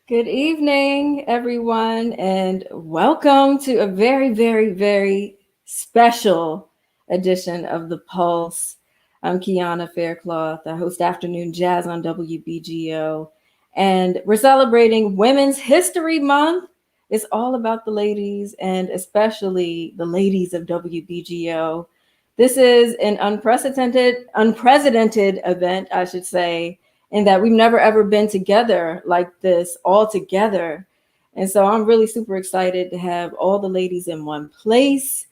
Good evening, everyone, and welcome to a very, very, very special edition of The Pulse. I'm Keanna Faircloth. I host Afternoon Jazz on WBGO, and we're celebrating Women's History Month. It's all about the ladies, and especially the ladies of WBGO. This is an unprecedented event, I should say, in that we've never ever been together like this, all together. And so I'm really super excited to have all the ladies in one place.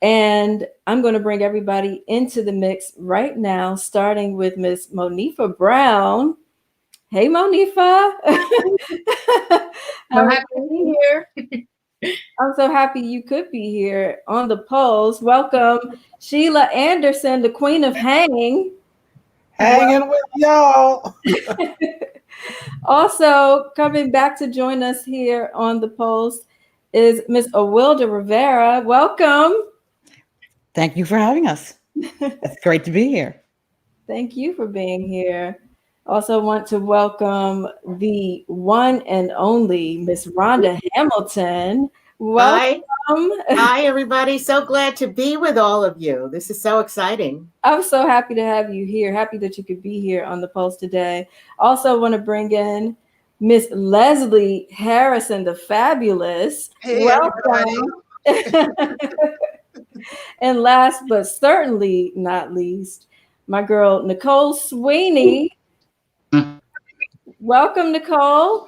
And I'm going to bring everybody into the mix right now, starting with Miss Monifa Brown. Hey, Monifa. I'm happy to be here. I'm so happy you could be here on the Pulse. Welcome, Sheila Anderson, the Queen of Hang. Hanging with y'all. Also, coming back to join us here on the Pulse is Miss Awilda Rivera. Welcome. Thank you for having us. It's great to be here. Thank you for being here. Also want to welcome the one and only Miss Rhonda Hamilton. Welcome. Hi, everybody. So glad to be with all of you. This is so exciting. I'm so happy to have you here. Happy that you could be here on the Pulse today. Also want to bring in Miss Leslie Harrison, the fabulous. Hey, welcome. And last but certainly not least, my girl Nicole Sweeney. Welcome, Nicole.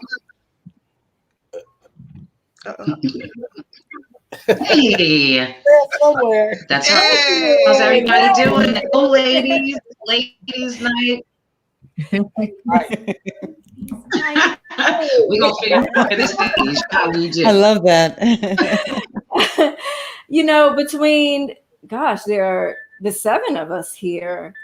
Hey, somewhere. that's right. How's everybody doing? Oh, ladies night. We gonna figure out this stage how we do. I love that. Between there are the seven of us here.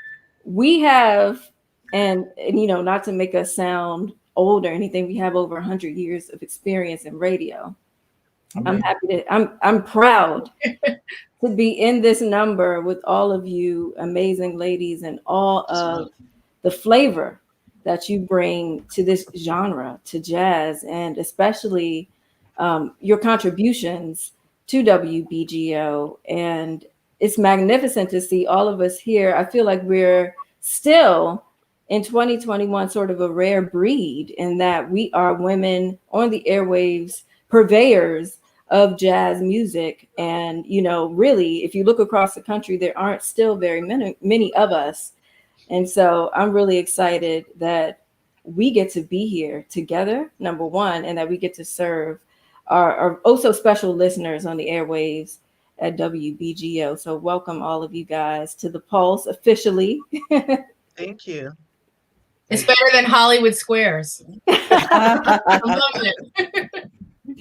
We have, and not to make us sound old or anything, we have over 100 years of experience in radio. I'm proud to be in this number with all of you amazing ladies and all of the flavor that you bring to this genre, to jazz, and especially your contributions to WBGO. And it's magnificent to see all of us here. I feel like we're still in 2021 sort of a rare breed in that we are women on the airwaves, purveyors of jazz music. And, really, if you look across the country, there aren't still very many of us. And so I'm really excited that we get to be here together, number one, and that we get to serve our so special listeners on the airwaves at WBGO. So welcome all of you guys to the Pulse officially. Thank you. It's better than Hollywood Squares. I'm loving it.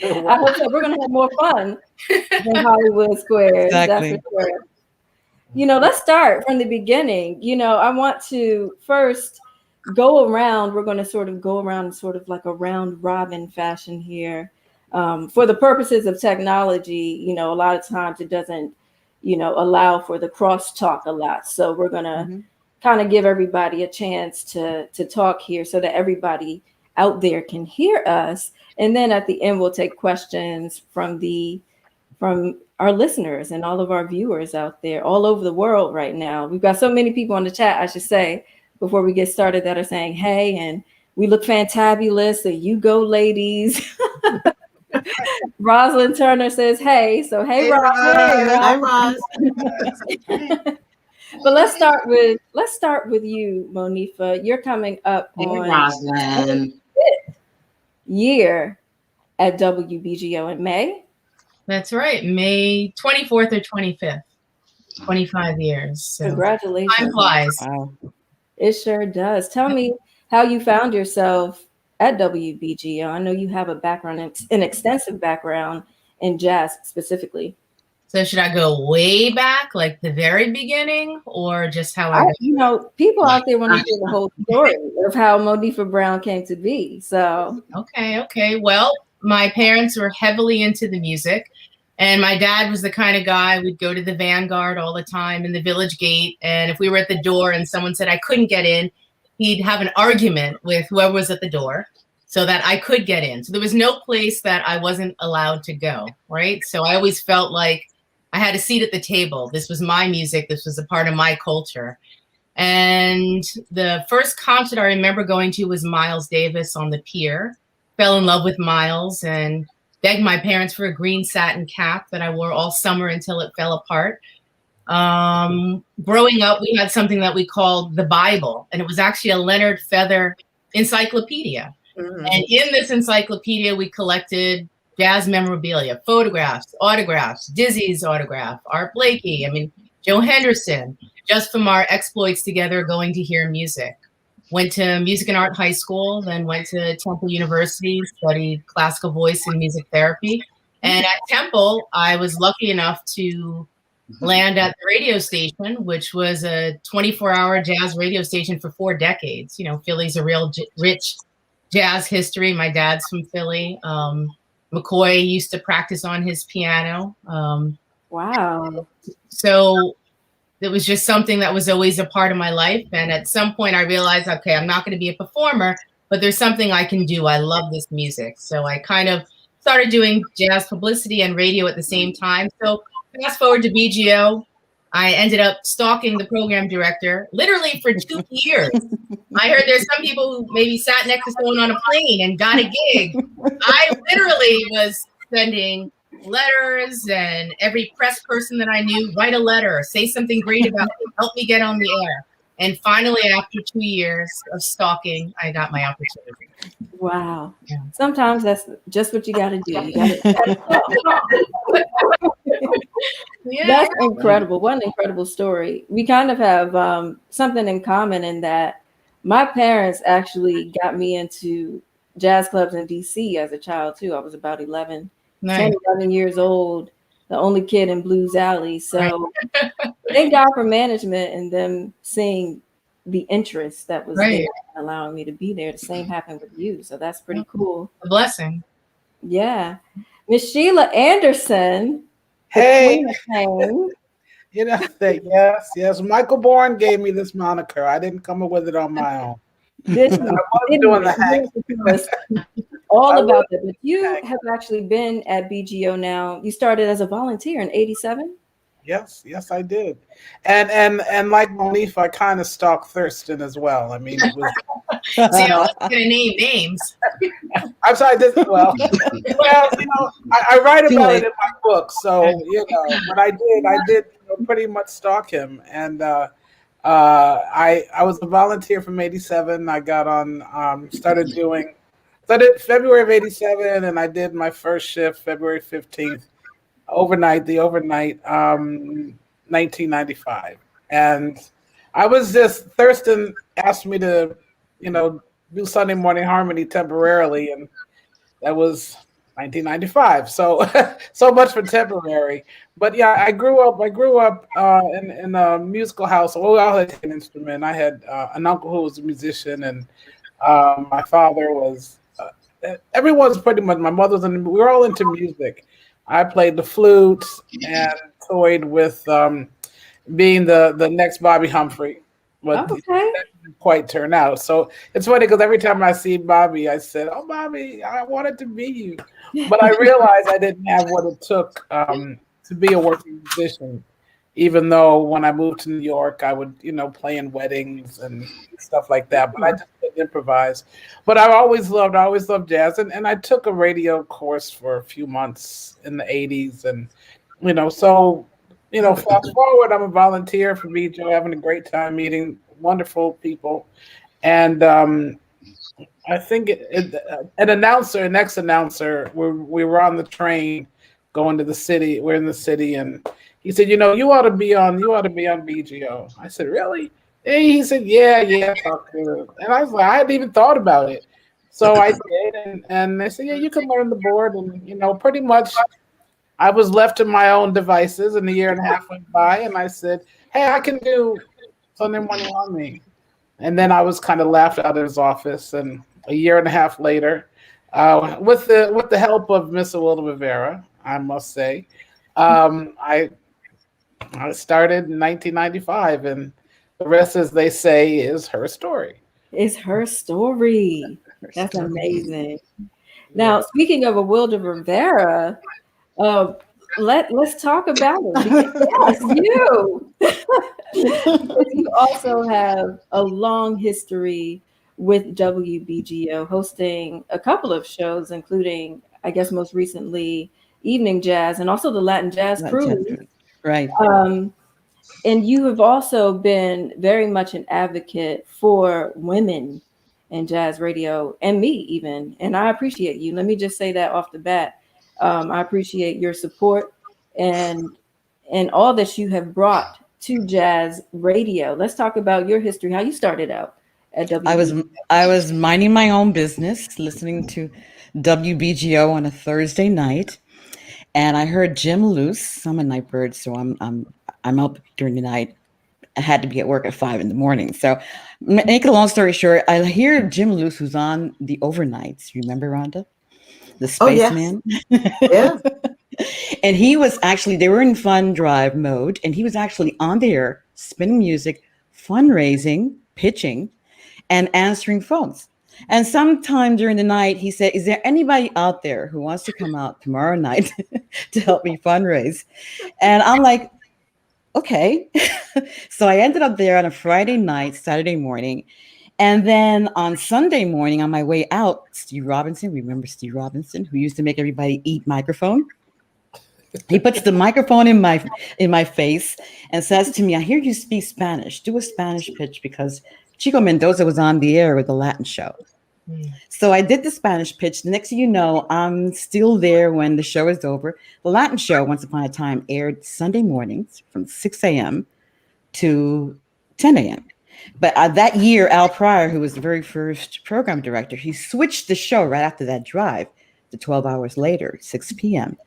I hope so. We're going to have more fun than Hollywood Squares. Exactly. That's for sure. Let's start from the beginning. I want to first go around. We're going to sort of go around sort of like a round robin fashion here. For the purposes of technology, a lot of times it doesn't, allow for the crosstalk a lot. So we're going to kind of give everybody a chance to talk here so that everybody out there can hear us. And then at the end, we'll take questions from our listeners and all of our viewers out there all over the world right now. We've got so many people on the chat, I should say, before we get started, that are saying, hey, and we look fantabulous. So you go, ladies. Rosalind Turner says, hey. So, hey, Rosalind. Hi, Ros. But let's start with you, Monifa. You're coming up on Rosalind. year at WBGO in May. That's right. May 24th or 25th. 25 years. So Congratulations. time flies. Wow. It sure does. Tell me how you found yourself at WBGO. I know you have an extensive background in jazz specifically. So should I go way back, like the very beginning, or just how people out there want to hear the whole story of how Monifa Brown came to be. So Okay. Well, my parents were heavily into the music, and my dad was the kind of guy we'd go to the Vanguard all the time in the Village Gate, and if we were at the door and someone said I couldn't get in, he'd have an argument with whoever was at the door. so that I could get in. So there was no place that I wasn't allowed to go, right? So I always felt like I had a seat at the table. This was my music. This was a part of my culture. And the first concert I remember going to was Miles Davis on the pier. Fell in love with Miles and begged my parents for a green satin cap that I wore all summer until it fell apart. Growing up, we had something that we called the Bible, and it was actually a Leonard Feather encyclopedia. Mhm. And in this encyclopedia, we collected jazz memorabilia, photographs, autographs, Dizzy's autograph, Art Blakey, I mean, Joe Henderson, just from our exploits together going to hear music. Went to Music and Art High School, then went to Temple University, studied classical voice and music therapy. And at Temple, I was lucky enough to land at the radio station, which was a 24-hour jazz radio station for 4 decades. You know, Philly's a real rich jazz history. My dad's from Philly. McCoy used to practice on his piano. Wow. So it was just something that was always a part of my life. And at some point I realized, okay, I'm not going to be a performer, but there's something I can do. I love this music. So I kind of started doing jazz publicity and radio at the same time. So fast forward to BGO, I ended up stalking the program director literally for 2 years. I heard there's some people who maybe sat next to someone on a plane and got a gig. I literally was sending letters, and every press person that I knew, write a letter, say something great about me, help me get on the air. And finally, after 2 years of stalking, I got my opportunity. Wow. Yeah. Sometimes that's just what you got to do. You gotta, Yeah. that's incredible. What an incredible story. We kind of have something in common in that my parents actually got me into jazz clubs in DC as a child too. I was about 11, Nice. 10, 11 years old, the only kid in Blues Alley. So thank God for management and them seeing the interest that was there, allowing me to be there. The same happened with you. So that's pretty cool. A blessing. Yeah. Miss Sheila Anderson. Hey, Queen. you know, yes. Michael Bourne gave me this moniker. I didn't come up with it on my own. This I was doing the hang. all about it. But you have actually been at BGO now. You started as a volunteer in '87. Yes, I did. And like Monifa, I kind of stalked Thurston as well. I mean, it was. See, I wasn't going to name names. I'm sorry, well, you know, I write about it in my book. So, you know, but I did pretty much stalk him. And I was a volunteer from '87. I got on, started February of '87, and I did my first shift February 15th, the overnight, 1995. And I was Thurston asked me to, you know, do Sunday Morning Harmony temporarily, and that was 1995. So so much for temporary. But yeah, I grew up in a musical house. Well, we all had an instrument. I had an uncle who was a musician, and my father was. Everyone's pretty much. My mother's we were all into music. I played the flute and toyed with being the next Bobby Humphrey. But it didn't quite turn out. So it's funny because every time I see Bobby, I said, "Oh, Bobby, I wanted to be you," but I realized I didn't have what it took to be a working musician. Even though when I moved to New York, I would, you know, play in weddings and stuff like that. But I just couldn't improvise. But I always loved jazz. And I took a radio course for a few months in the 80s. And, you know, so, you know, fast forward, I'm a volunteer for BGO, having a great time meeting wonderful people. And I think an ex-announcer, we were on the train going to the city. We're in the city, and he said, "You know, you ought to be on BGO." I said, "Really?" And he said, "Yeah, talk to her." And I was like, I hadn't even thought about it. So I did, and they said, "Yeah, you can learn the board." And, you know, pretty much I was left to my own devices, and a year and a half went by, and I said, "Hey, I can do Sunday Morning Harmony." And then I was kind of laughed out of his office, and a year and a half later, with the help of Miss Wilda Rivera, I must say, I started in 1995, and the rest, as they say, is her story. It's her story. That's amazing. Now, speaking of a Wilder Rivera, let's talk about it. Yes, you. Because you also have a long history with WBGO, hosting a couple of shows, including, I guess, most recently, Evening Jazz and also the Latin Jazz Cruise. Right. And you have also been very much an advocate for women in jazz radio, and me even. And I appreciate you. Let me just say that off the bat. I appreciate your support and all that you have brought to jazz radio. Let's talk about your history, how you started out at WBGO. I was minding my own business, listening to WBGO on a Thursday night, and I heard Jim Luce. I'm a night bird, so I'm up during the night. I had to be at work at 5 a.m. So, make a long story short, I hear Jim Luce, who's on the overnights. Remember, Rhonda, the spaceman? Yeah. And he was actually, they were in fund drive mode, and he was actually on the air, spinning music, fundraising, pitching, and answering phones. And sometime during the night, he said, "Is there anybody out there who wants to come out tomorrow night to help me fundraise?" And I'm like, okay. So I ended up there on a Friday night, Saturday morning. And then on Sunday morning, on my way out, Steve Robinson, remember Steve Robinson, who used to make everybody eat microphone? He puts the microphone in my face and says to me, "I hear you speak Spanish. Do a Spanish pitch," because Chico Mendoza was on the air with the Latin show. So I did the Spanish pitch. The next thing you know, I'm still there when the show is over. The Latin show, once upon a time, aired Sunday mornings from 6 a.m. to 10 a.m. But that year, Al Pryor, who was the very first program director, he switched the show right after that drive to 12 hours later, 6 p.m.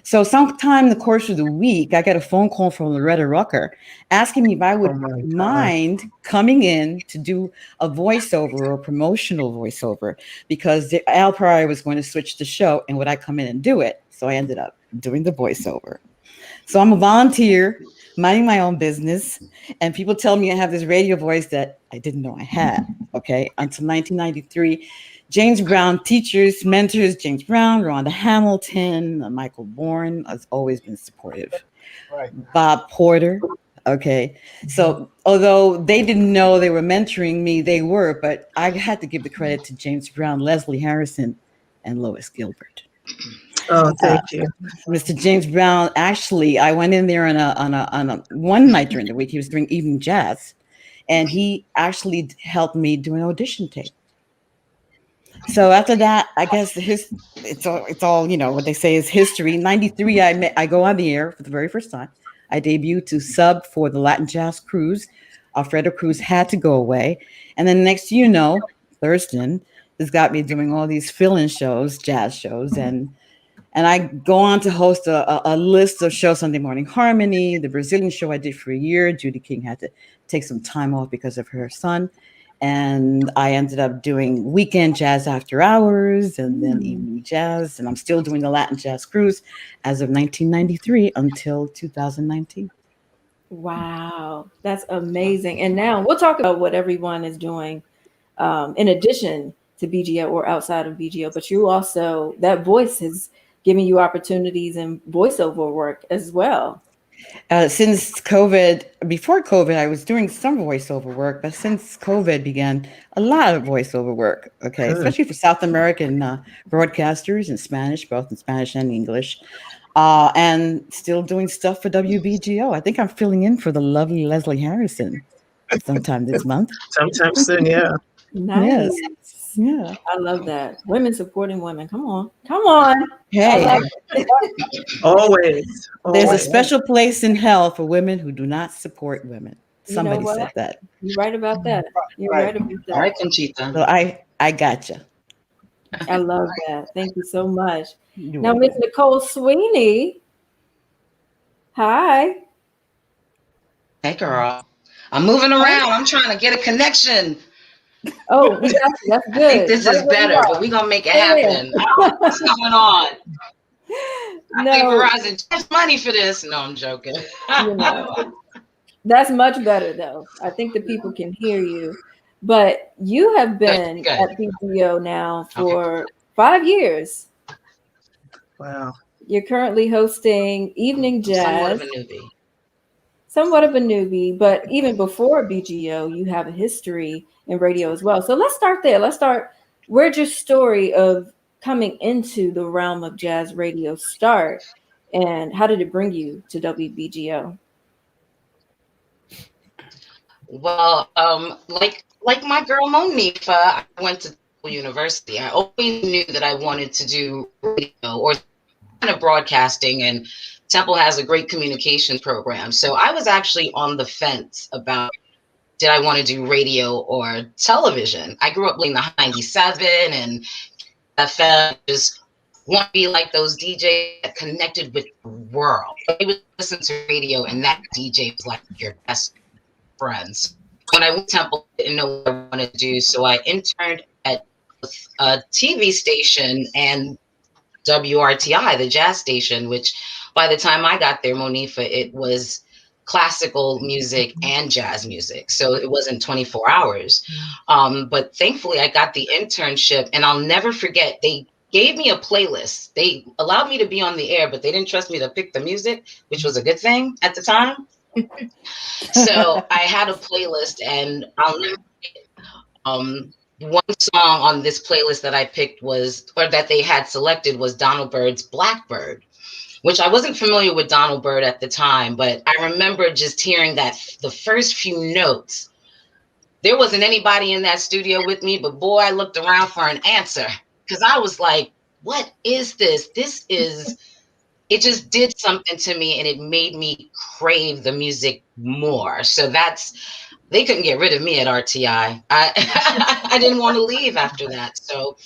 So sometime in the course of the week, I got a phone call from Loretta Rucker asking me if I would mind coming in to do a voiceover or a promotional voiceover, because Al Pryor was going to switch the show, and would I come in and do it? So I ended up doing the voiceover. So I'm a volunteer, minding my own business, and people tell me I have this radio voice that I didn't know I had, okay, until 1993. James Brown teachers, mentors, James Brown, Rhonda Hamilton, Michael Bourne has always been supportive. Right. Bob Porter, okay. So although they didn't know they were mentoring me, they were, but I had to give the credit to James Brown, Leslie Harrison, and Lois Gilbert. Oh, thank you. Mr. James Brown, actually, I went in there on a one night during the week. He was doing evening jazz, and he actually helped me do an audition tape. So after that, I guess it's all you know what they say is history. 93, I go on the air for the very first time. I debuted to sub for the Latin Jazz Cruise. Alfredo Cruz had to go away, and then next you know, Thurston has got me doing all these fill-in shows, jazz shows, and I go on to host a list of shows: Sunday Morning Harmony, the Brazilian show I did for a year. Judy King had to take some time off because of her son. And I ended up doing weekend jazz after hours and then evening jazz. And I'm still doing the Latin Jazz Cruise as of 1993 until 2019. Wow, that's amazing. And now we'll talk about what everyone is doing in addition to BGO or outside of BGO. But you also, that voice has given you opportunities in voiceover work as well. Since COVID, before COVID, I was doing some voiceover work, but since COVID began, a lot of voiceover work, okay, especially for South American broadcasters in Spanish, both in Spanish and English, and still doing stuff for WBGO. I think I'm filling in for the lovely Leslie Harrison sometime this month. Sometime soon, yeah. Nice. Yes. Yeah. I love that. Women supporting women. Come on. Come on. Hey, Always. there's a special place in hell for women who do not support women. You know Somebody what? said that. You're right about that. You're right about that. All right, Conchita. So I gotcha. I love that. Thank you so much. You're Now, welcome. Miss Nicole Sweeney. Hi. Hey, girl. I'm moving around. I'm trying to get a connection. Oh, we got you. That's good. I think this is Right where you better, are. but we're going to make it happen. What's going on? I think No, Verizon charged money for this. No, I'm joking. you know, that's much better though. I think the people can hear you. but you have been Good. at BGO now for 5 years. Wow. You're currently hosting Evening Somewhat Jazz. of a newbie. Somewhat of a newbie, but even before BGO, you have a history in radio as well. So let's start there. Where'd your story of coming into the realm of jazz radio start, and how did it bring you to WBGO? Well, like my girl Monifa, I went to university. I always knew that I wanted to do radio or kind of broadcasting, and Temple has a great communication program. So I was actually on the fence about did I want to do radio or television. I grew up in the 97 and FM, just want to be like those DJs that connected with the world. You would listen to radio and that DJ was like your best friends. When I went to Temple, I didn't know what I wanted to do, so I interned at a TV station and WRTI, the jazz station, which by the time I got there, Monifa, it was classical music and jazz music. So it wasn't 24 hours. But thankfully, I got the internship, and I'll never forget, they gave me a playlist. They allowed me to be on the air, but they didn't trust me to pick the music, which was a good thing at the time. So I had a playlist, and I'll never forget, one song on this playlist that I picked that they had selected was Donald Byrd's Blackbird, which I wasn't familiar with Donald Byrd at the time, but I remember just hearing that the first few notes. There wasn't anybody in that studio with me, but boy, I looked around for an answer because I was like, what is this? It just did something to me, and it made me crave the music more. So they couldn't get rid of me at RTI. I didn't want to leave after that. So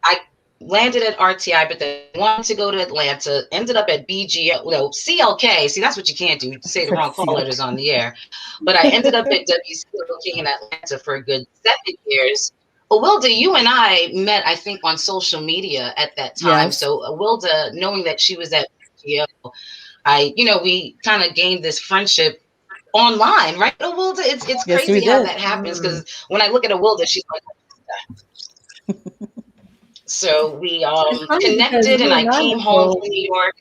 I landed at RTI, but then wanted to go to Atlanta, ended up at BGO, CLK. See, that's what you can't do. You say the wrong call letters on the air. But I ended up at WCLK in Atlanta for a good 7 years. Wilda, you and I met, I think, on social media at that time. Yes. So Wilda, knowing that she was at BGO, we kind of gained this friendship online, right? Wilda, it's Yes, crazy we how did. that happens, because when I look at Wilda, she's like, so we connected, and I came home to New York.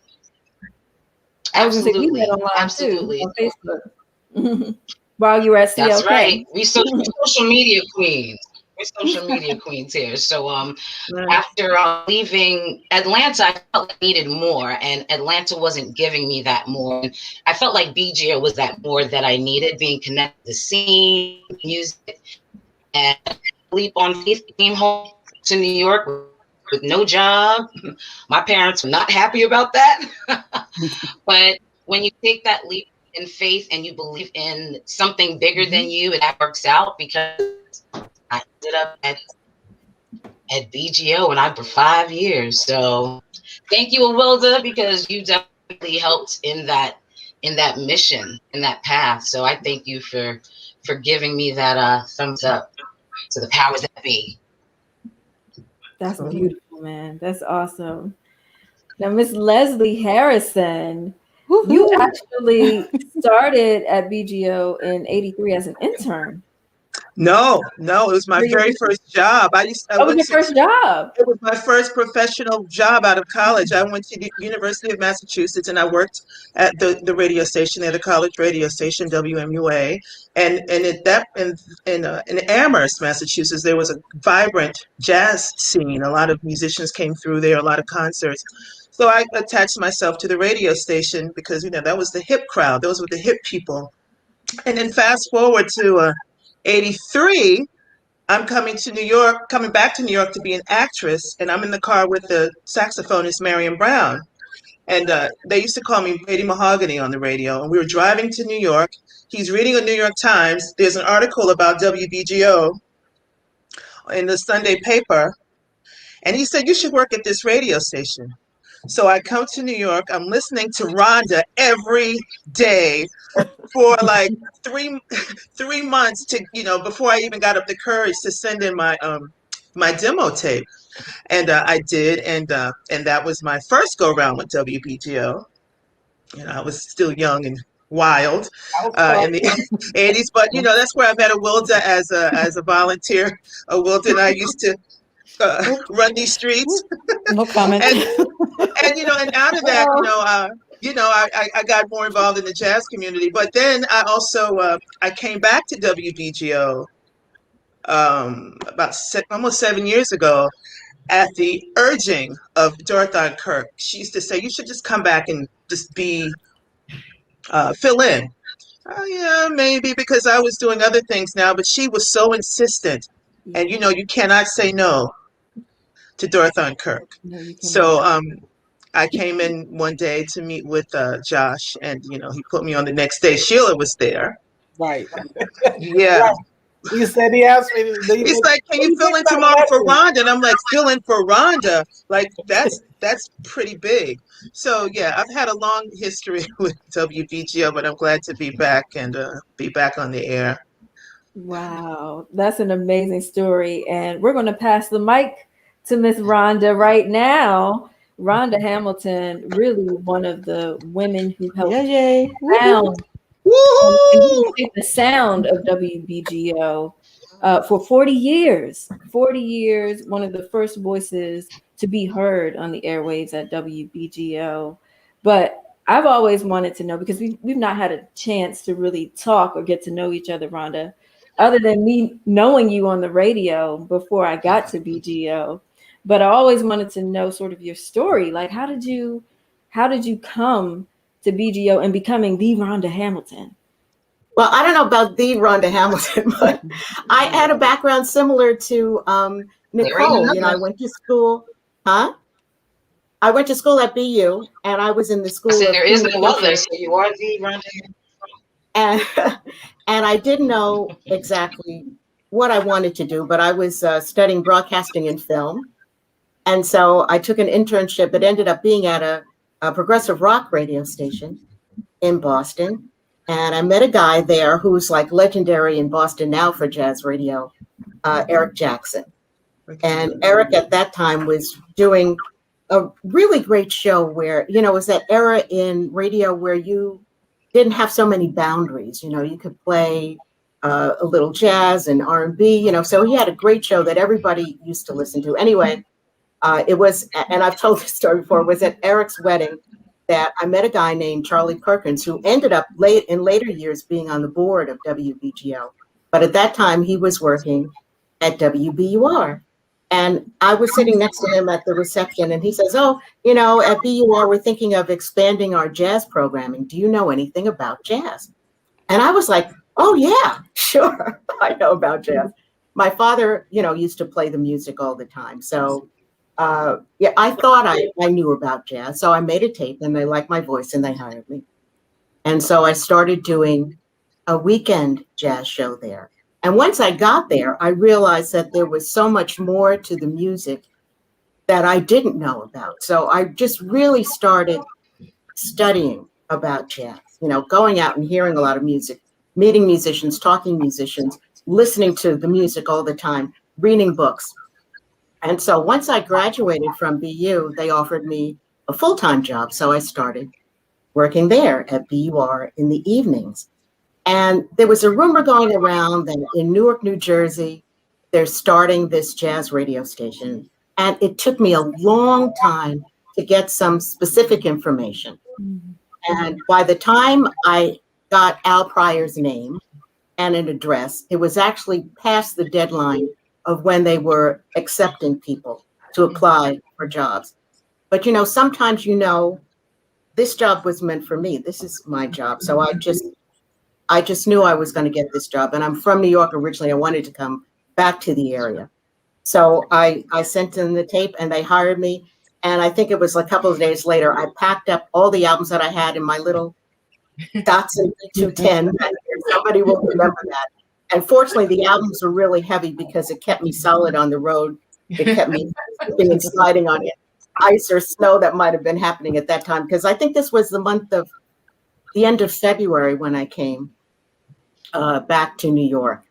I was going to say, we met online too, on Facebook. While you were at CLK. That's right. We're social media queens. We're social media queens here. So after leaving Atlanta, I felt I needed more, and Atlanta wasn't giving me that more. And I felt like BGO was that more that I needed, being connected to the scene, music, and leap on faith. Came home to New York with no job. My parents were not happy about that. But when you take that leap in faith and you believe in something bigger than you, and that works out, because I ended up at BGO and I'm for 5 years. So thank you, Wilda, because you definitely helped in that mission, in that path. So I thank you for giving me that thumbs up to the powers that be. That's beautiful, man. That's awesome. Now, Miss Leslie Harrison, you actually started at BGO in '83 as an intern. No, it was my very first job. That was your first job? It was my first professional job out of college. I went to the University of Massachusetts, and I worked at the radio station there, the college radio station, WMUA. And in Amherst, Massachusetts, there was a vibrant jazz scene. A lot of musicians came through there, a lot of concerts. So I attached myself to the radio station because, that was the hip crowd. Those were the hip people. And then fast forward to 83, I'm coming back to New York to be an actress, and I'm in the car with the saxophonist Marion Brown. And they used to call me Lady Mahogany on the radio. And we were driving to New York. He's reading a New York Times. There's an article about WBGO in the Sunday paper. And he said, you should work at this radio station. So I come to New York. I'm listening to Rhonda every day for like three months before I even got up the courage to send in my demo tape. And I did, and that was my first go around with WBGO. I was still young and wild in the 80s. But you know, that's where I met Awilda as a volunteer. Awilda and I used to run these streets. No comment. And you know, and out of that, I got more involved in the jazz community. But then I also I came back to WBGO about almost 7 years ago at the urging of Dorothy Kirk. She used to say, "You should just come back and just fill in." Yeah, maybe, because I was doing other things now, but she was so insistent, and you know, you cannot say no to Dorothy Kirk. No, you cannot. So I came in one day to meet with Josh, and you know, he put me on the next day. Sheila was there. Right. Yeah. Right. He said, he asked me, He's like, "Can you fill in tomorrow for Rhonda?" And I'm like, "Fill in for Rhonda? Like, that's pretty big." So yeah, I've had a long history with WBGO, but I'm glad to be back and be back on the air. Wow, that's an amazing story. And we're going to pass the mic to Miss Rhonda right now. Rhonda Hamilton, really one of the women who helped found the sound of WBGO for 40 years. 40 years, one of the first voices to be heard on the airwaves at WBGO. But I've always wanted to know, because we've not had a chance to really talk or get to know each other, Rhonda, other than me knowing you on the radio before I got to BGO. But I always wanted to know sort of your story. Like, how did you come to BGO and becoming the Rhonda Hamilton? Well, I don't know about the Rhonda Hamilton, but I had a background similar to Nicole. You know, I went to school, I went to school at BU, and I was in the school. So there is no other, so you are the Rhonda Hamilton. And I didn't know exactly what I wanted to do, but I was studying broadcasting and film. And so I took an internship. It ended up being at a progressive rock radio station in Boston. And I met a guy there who's like legendary in Boston now for jazz radio, Eric Jackson. And Eric at that time was doing a really great show where, you know, it was that era in radio where you didn't have so many boundaries. You know, you could play a little jazz and R&B, you know, so he had a great show that everybody used to listen to. Anyway, it was, and I've told this story before, it was at Eric's wedding that I met a guy named Charlie Perkins, who ended up in later years being on the board of WBGO. But at that time, he was working at WBUR. And I was sitting next to him at the reception, and he says, "Oh, you know, at BUR, we're thinking of expanding our jazz programming. Do you know anything about jazz?" And I was like, "Oh, yeah, sure. I know about jazz." My father, you know, used to play the music all the time. So yeah, I thought I knew about jazz. So I made a tape, and they liked my voice, and they hired me. And so I started doing a weekend jazz show there. And once I got there, I realized that there was so much more to the music that I didn't know about. So I just really started studying about jazz, you know, going out and hearing a lot of music, meeting musicians, talking musicians, listening to the music all the time, reading books. And so once I graduated from BU, they offered me a full-time job. So I started working there at BUR in the evenings. And there was a rumor going around that in Newark, New Jersey, they're starting this jazz radio station. And it took me a long time to get some specific information. And by the time I got Al Pryor's name and an address, it was actually past the deadline of when they were accepting people to apply for jobs. But, you know, sometimes, you know, this job was meant for me. This is my job. So I just knew I was going to get this job. And I'm from New York originally. I wanted to come back to the area. So I sent them the tape, and they hired me. And I think it was a couple of days later, I packed up all the albums that I had in my little Datsun 210. Somebody will remember that. And fortunately, the albums were really heavy because it kept me solid on the road. It kept me slipping and sliding on ice or snow that might have been happening at that time. Because I think this was the end of February when I came back to New York.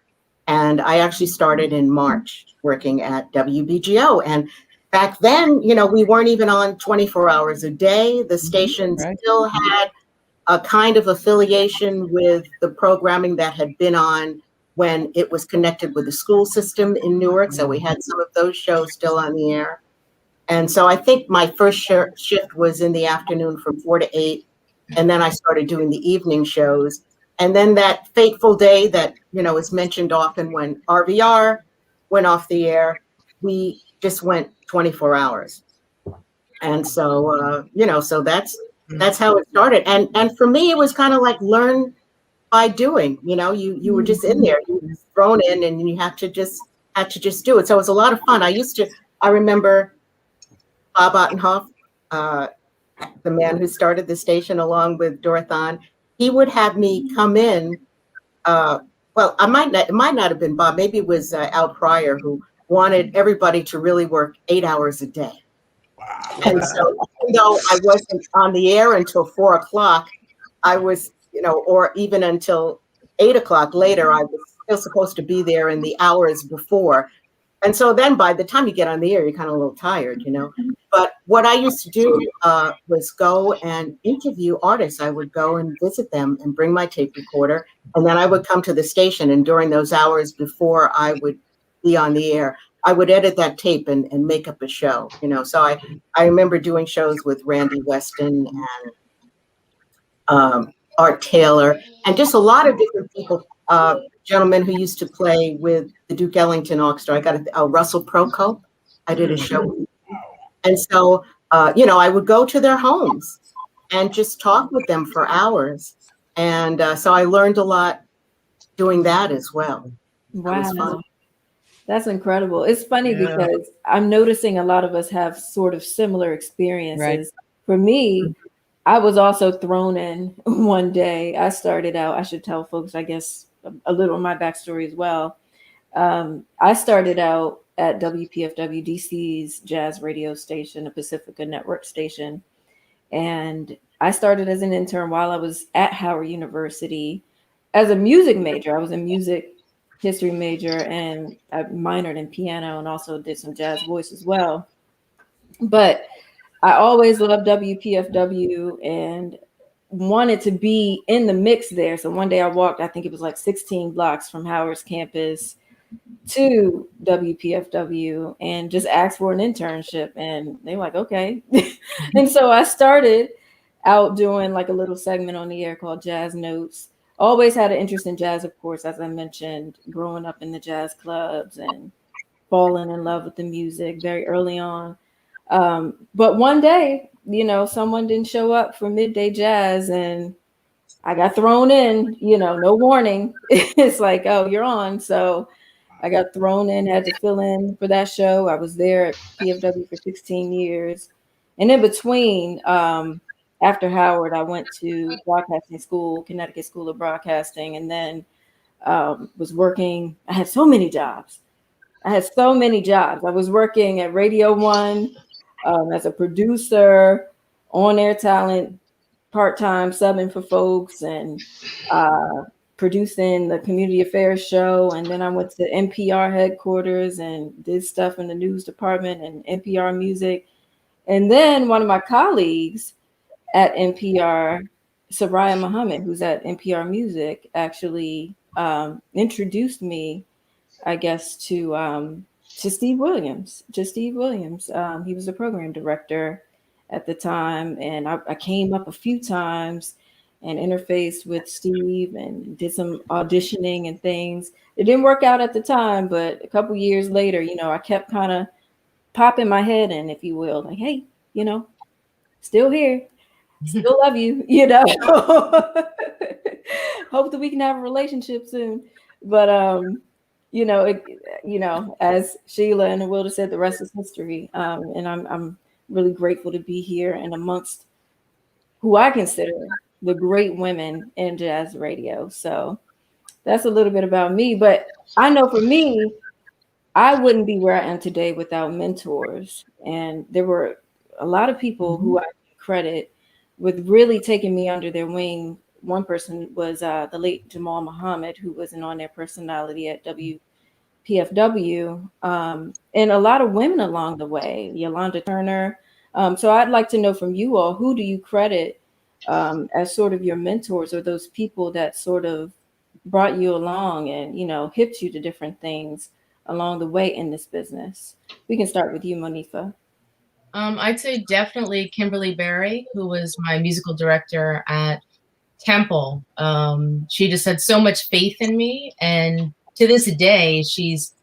And I actually started in March working at WBGO. And back then, you know, we weren't even on 24 hours a day. The station still had a kind of affiliation with the programming that had been on when it was connected with the school system in Newark. So we had some of those shows still on the air. And so I think my first shift was in the afternoon from 4 to 8. And then I started doing the evening shows. And then that fateful day that, is mentioned often when RVR went off the air, we just went 24 hours. And so, so that's how it started. And for me, it was kind of like learn by doing. You were just in there, you were thrown in, and you had to just do it. So it was a lot of fun. I remember Bob Ottenhoff, the man who started the station along with Dorothan. He would have me come in. Well, it might not have been Bob. Maybe it was Al Pryor, who wanted everybody to really work 8 hours a day. And so, even though I wasn't on the air until 4 o'clock, I was, or even until 8 o'clock later, I was still supposed to be there in the hours before. And so then by the time you get on the air, you're kind of a little tired, But what I used to do was go and interview artists. I would go and visit them and bring my tape recorder. And then I would come to the station. And during those hours before I would be on the air, I would edit that tape and make up a show, So I remember doing shows with Randy Weston and Art Taylor and just a lot of different people, gentlemen who used to play with the Duke Ellington Orchestra. I got Russell Procope. I did a show. And so, I would go to their homes and just talk with them for hours. And so I learned a lot doing that as well. Wow. That's incredible. It's funny because I'm noticing a lot of us have sort of similar experiences. Right. For me, I was also thrown in one day. I started out, I should tell folks, I guess, a little of my backstory as well. I started out at WPFW DC's jazz radio station, a Pacifica network station. And I started as an intern while I was at Howard University as a music major. I was a music history major and I minored in piano and also did some jazz voice as well. But I always loved WPFW and wanted to be in the mix there. So one day I walked, I think it was like 16 blocks from Howard's campus to WPFW and just asked for an internship. And they were like, okay. And so I started out doing like a little segment on the air called Jazz Notes. Always had an interest in jazz, of course, as I mentioned, growing up in the jazz clubs and falling in love with the music very early on. But one day, someone didn't show up for midday jazz and I got thrown in, no warning. It's like, oh, you're on. So I got thrown in, had to fill in for that show. I was there at PFW for 16 years. And in between, after Howard, I went to broadcasting school, Connecticut School of Broadcasting, and then was working. I had so many jobs. I was working at Radio One as a producer, on-air talent, part-time subbing for folks, and producing the community affairs show. And then I went to NPR headquarters and did stuff in the news department and NPR music. And then one of my colleagues at NPR, Soraya Muhammad, who's at NPR Music, actually introduced me, I guess, to Steve Williams. He was the program director at the time, and I came up a few times and interfaced with Steve and did some auditioning and things. It didn't work out at the time, but a couple years later, I kept kind of popping my head in, if you will, like, hey, still here. Still love you, Hope that we can have a relationship soon. But as Sheila and Wilda said, the rest is history. And I'm really grateful to be here and amongst who I consider the great women in jazz radio. So that's a little bit about me. But I know for me, I wouldn't be where I am today without mentors. And there were a lot of people who I credit with really taking me under their wing. One person was the late Jamal Muhammad, who was an on-air personality at WPFW, and a lot of women along the way, Yolanda Turner. So I'd like to know from you all, who do you credit as sort of your mentors, or those people that sort of brought you along and, you know, hipped you to different things along the way in this business? We can start with you, Monifa. I'd say definitely Kimberly Berry, who was my musical director at Temple. She just had so much faith in me. And to this day, she's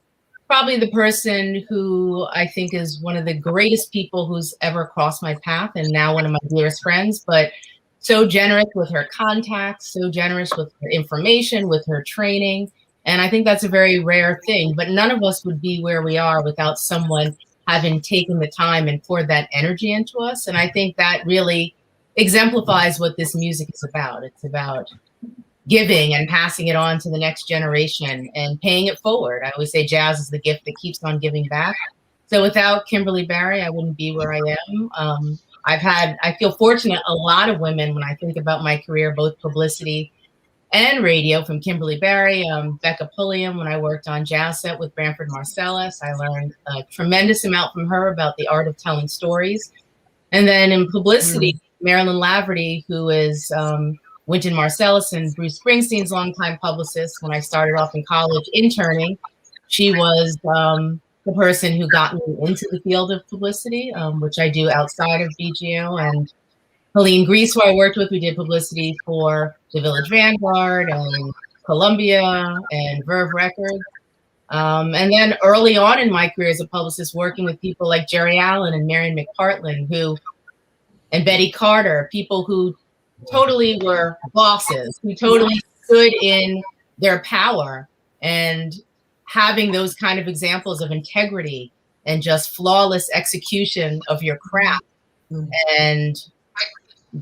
probably the person who I think is one of the greatest people who's ever crossed my path, and now one of my dearest friends, but so generous with her contacts, so generous with her information, with her training. And I think that's a very rare thing, but none of us would be where we are without someone having taken the time and poured that energy into us. And I think that really exemplifies what this music is about. It's about giving and passing it on to the next generation and paying it forward. I always say jazz is the gift that keeps on giving back. So without Kimberly Berry, I wouldn't be where I am. I feel fortunate, a lot of women, when I think about my career, both publicity and radio, from Kimberly Berry, Becca Pulliam, when I worked on Jazz Set with Branford Marsalis, I learned a tremendous amount from her about the art of telling stories. And then in publicity, Marilyn Laverty, who is Wynton Marsalis and Bruce Springsteen's longtime publicist. When I started off in college interning, she was the person who got me into the field of publicity, which I do outside of BGO. And Helene Grease, who I worked with, we did publicity for the Village Vanguard and Columbia and Verve Records. And then early on in my career as a publicist, working with people like Jerry Allen and Marion McPartland, and Betty Carter, people who totally were bosses, who totally stood in their power, and having those kind of examples of integrity and just flawless execution of your craft, and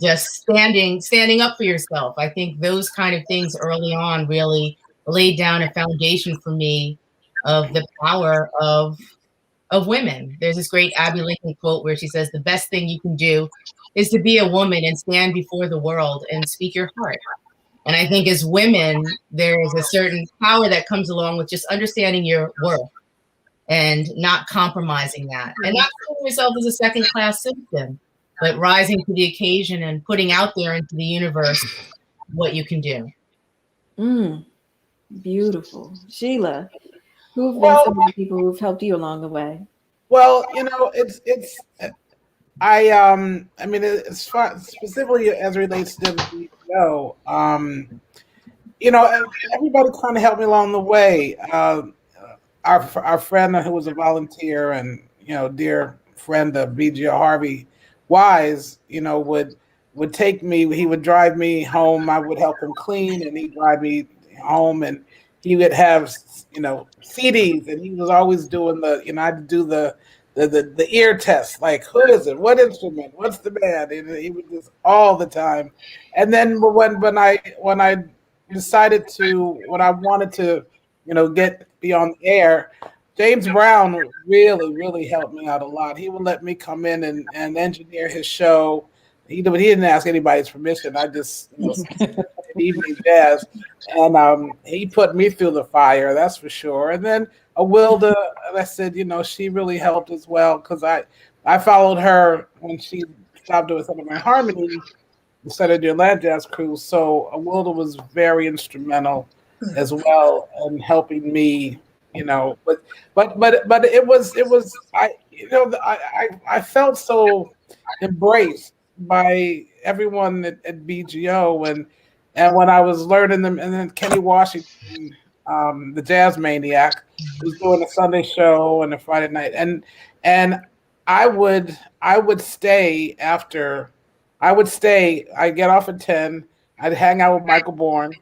just standing up for yourself. I think those kind of things early on really laid down a foundation for me of the power of women. There's this great Abby Lincoln quote where she says, "The best thing you can do is to be a woman and stand before the world and speak your heart." And I think as women, there is a certain power that comes along with just understanding your worth and not compromising that, and not seeing yourself as a second-class citizen, but rising to the occasion and putting out there into the universe what you can do. Beautiful. Sheila, who have been some of the people who've helped you along the way? Well, you know, I mean, as far specifically as it relates to WBGO, you know, everybody kind of helped me along the way. Our friend who was a volunteer and, you know, dear friend of BGO, Harvey Wise, you know, would take me. He would drive me home. I would help him clean, and he'd drive me home, and he would have, you know, CDs, and he was always doing the, you know, I'd do the ear test, like, who is it? What instrument? What's the band? And he would just all the time. And then when I decided when I wanted to, you know, be on the air, James Brown really helped me out a lot. He would let me come in and engineer his show. He didn't ask anybody's permission. I just, you know, evening jazz, and he put me through the fire, that's for sure. And then Awilda, I said, you know, she really helped as well, because I followed her when she stopped doing some of my harmony instead of doing Land Jazz Cruise. So Awilda was very instrumental as well in helping me, you know. But it was I felt so embraced by everyone at BGO, and when I was learning them, and then Kenny Washington, the jazz maniac, was doing a Sunday show and a Friday night, and I would stay after. I'd get off at 10. I'd hang out with Michael Bourne,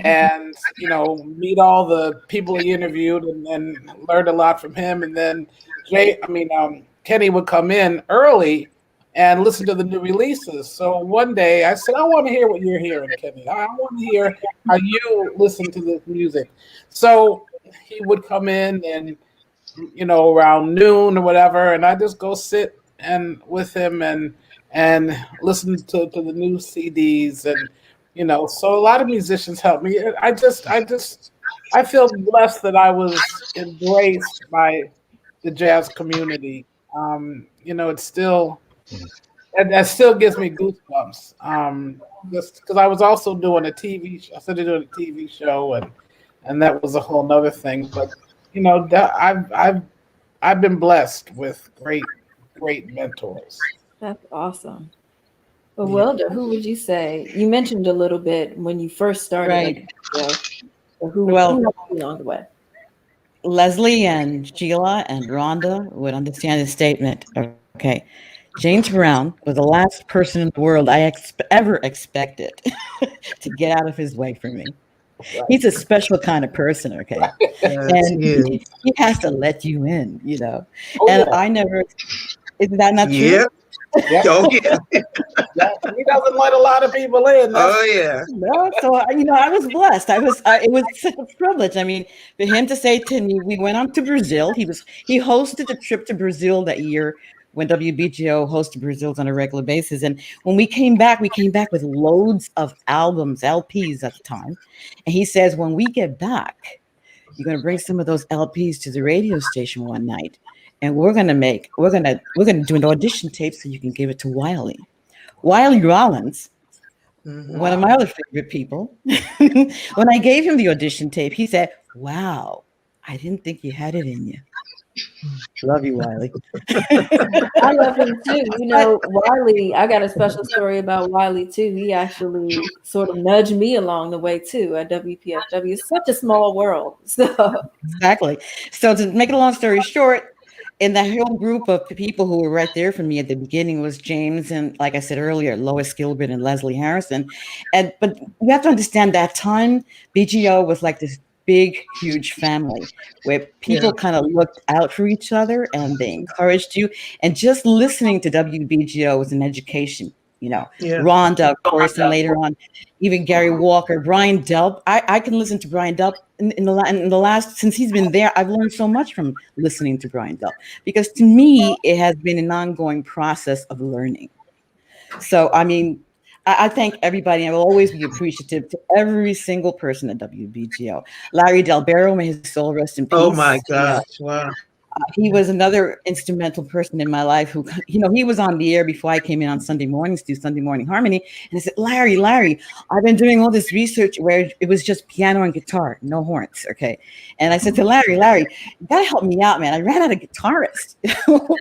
and, you know, meet all the people he interviewed, and learned a lot from him. And then Kenny would come in early and listen to the new releases. So one day I said, I want to hear what you're hearing, Kenny. I want to hear how you listen to this music. So he would come in, and, you know, around noon or whatever, and I just go sit and with him and listen to the new CDs, and, you know, so a lot of musicians helped me. I feel blessed that I was embraced by the jazz community. You know, it's still that still gives me goosebumps. Just because I was also doing a TV, I started doing a TV show, and that was a whole nother thing. But you know, that I've been blessed with great mentors. That's awesome. Well, Wilda, who would you say? You mentioned a little bit when you first started. Right. Who helped you along the way? Leslie and Sheila and Rhonda would understand this statement. Okay. James Brown was the last person in the world I ever expected to get out of his way for me. He's a special kind of person, okay? And he has to let you in, you know. I never, isn't that not true? Yep. Oh, yeah. He doesn't let a lot of people in. Oh, yeah. No, so you know, I was blessed. It was such a privilege. I mean, for him to say to me, we went on to Brazil. He hosted a trip to Brazil that year when WBGO hosted Brazils on a regular basis. And when we came back with loads of albums, LPs at the time. And he says, when we get back, you're going to bring some of those LPs to the radio station one night. And we're going to do an audition tape so you can give it to Wiley Rollins, one of my other favorite people. When I gave him the audition tape, he said, "Wow, I didn't think you had it in you." Love you, Wiley. I love him too. You know, Wiley, I got a special story about Wiley too. He actually sort of nudged me along the way too at WPFW. It's such a small world. So Exactly. So to make a long story short, in that whole group of people who were right there for me at the beginning was James and, like I said earlier, Lois Gilbert and Leslie Harrison. But you have to understand that time, BGO was like this big, huge family where people kind of looked out for each other and they encouraged you. And just listening to WBGO was an education. You know, Rhonda, of course, and later on, even Gary Walker, Brian Delp. I can listen to Brian Delp in the last, since he's been there, I've learned so much from listening to Brian Delp, because to me, it has been an ongoing process of learning. So, I mean, I thank everybody. I will always be appreciative to every single person at WBGO. Larry Del Barro, may his soul rest in peace. Oh my gosh! Wow. He was another instrumental person in my life who, you know, he was on the air before I came in on Sunday mornings to do Sunday Morning Harmony. And I said, Larry, I've been doing all this research where it was just piano and guitar, no horns. Okay. And I said to Larry, you gotta help me out, man. I ran out of guitarists.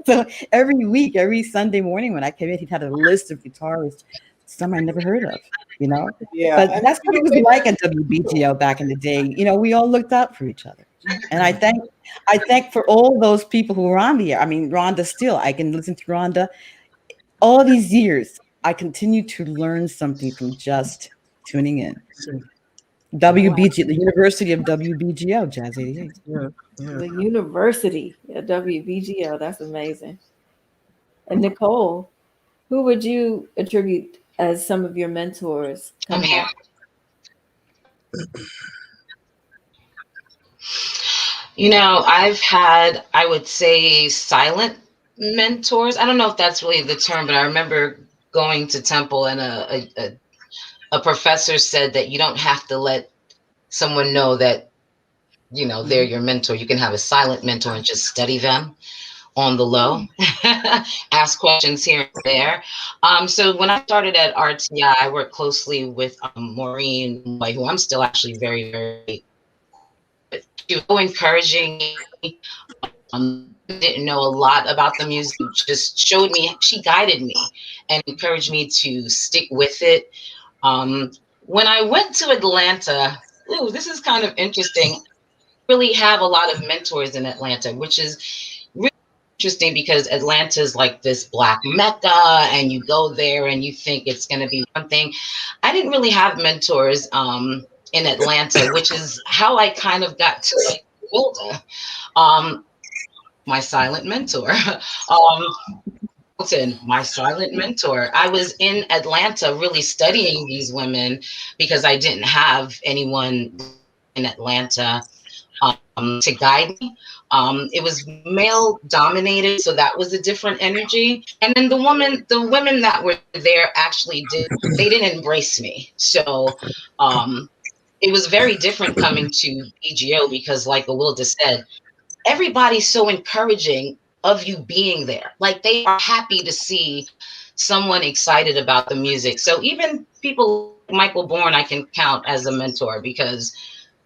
So every week, every Sunday morning when I came in, he'd had a list of guitarists, some I never heard of, you know? But that's what it was like at WBGO back in the day. You know, we all looked out for each other. And I thank for all those people who were on the air. I mean, Rhonda still, I can listen to Rhonda. All these years, I continue to learn something from just tuning in. WBGO, the University of WBGO, Jazz 88. The University of WBGO, that's amazing. And Nicole, who would you attribute as some of your mentors? I'm here. You know, I've had, I would say, silent mentors. I don't know if that's really the term, but I remember going to Temple and a professor said that you don't have to let someone know that, you know, they're your mentor. You can have a silent mentor and just study them on the low, ask questions here and there. So when I started at RTI, I worked closely with Maureen, who I'm still actually very, very, she was so encouraging me. Didn't know a lot about the music, just showed me, she guided me and encouraged me to stick with it. When I went to Atlanta, this is kind of interesting. Really have a lot of mentors in Atlanta, which is really interesting because Atlanta is like this Black Mecca and you go there and you think it's going to be one thing. I didn't really have mentors in Atlanta, which is how I kind of got to Wilda, my silent mentor. My silent mentor. I was in Atlanta really studying these women because I didn't have anyone in Atlanta to guide me. It was male dominated, so that was a different energy. And then the women that were there actually didn't embrace me. So it was very different coming to BGO because, like Wilda said, everybody's so encouraging of you being there. Like, they are happy to see someone excited about the music. So even people like Michael Bourne, I can count as a mentor, because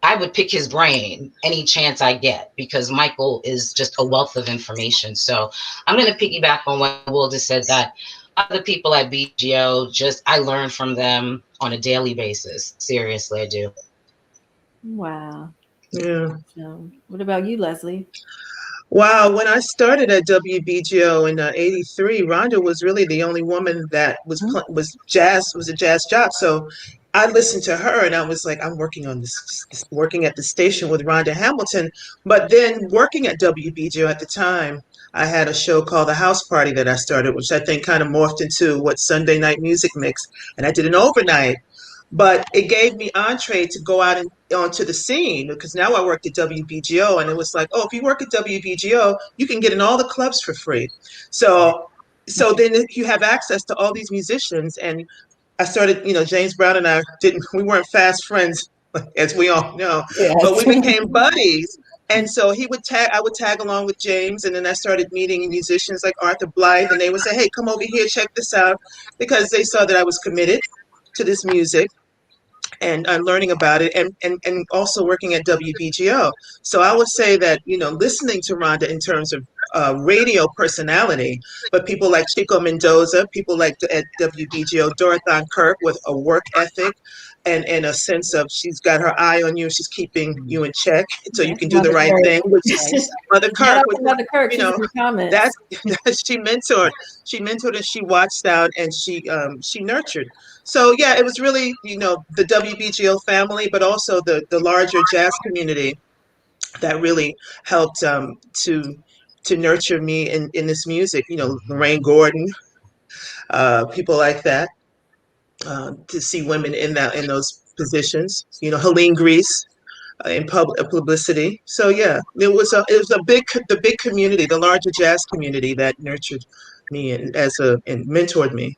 I would pick his brain any chance I get, because Michael is just a wealth of information. So I'm going to piggyback on what Will just said, that other people at BGO, just, I learn from them on a daily basis. Seriously, I do. Wow. Yeah. What about you, Leslie? Wow, when I started at WBGO in '83, Rhonda was really the only woman that was a jazz jock. So I listened to her, and I was like, I'm working on working at the station with Rhonda Hamilton. But then working at WBGO at the time, I had a show called The House Party that I started, which I think kind of morphed into what Sunday Night Music Mix, and I did an overnight. But it gave me entree to go out and onto the scene, because now I worked at WBGO, and it was like, oh, if you work at WBGO, you can get in all the clubs for free. So then you have access to all these musicians. And I started, James Brown and I we weren't fast friends, as we all know, but we became buddies. And so I would tag along with James, and then I started meeting musicians like Arthur Blythe, and they would say, hey, come over here, check this out, because they saw that I was committed to this music and learning about it, and also working at WBGO. So I would say that, listening to Rhonda in terms of radio personality, but people like Chico Mendoza, people like at WBGO, Dorothon Kirk, with a work ethic and a sense of, she's got her eye on you, she's keeping you in check so you can do the right thing, which is Mother Kirk. Mother Kirk, she's in the comments. She mentored and she watched out, and she nurtured. So yeah, it was really, the WBGO family, but also the larger jazz community that really helped to nurture me in this music. Lorraine Gordon, people like that, to see women in those positions. Helene Grease in publicity. So yeah, it was the big community, the larger jazz community, that nurtured me and mentored me.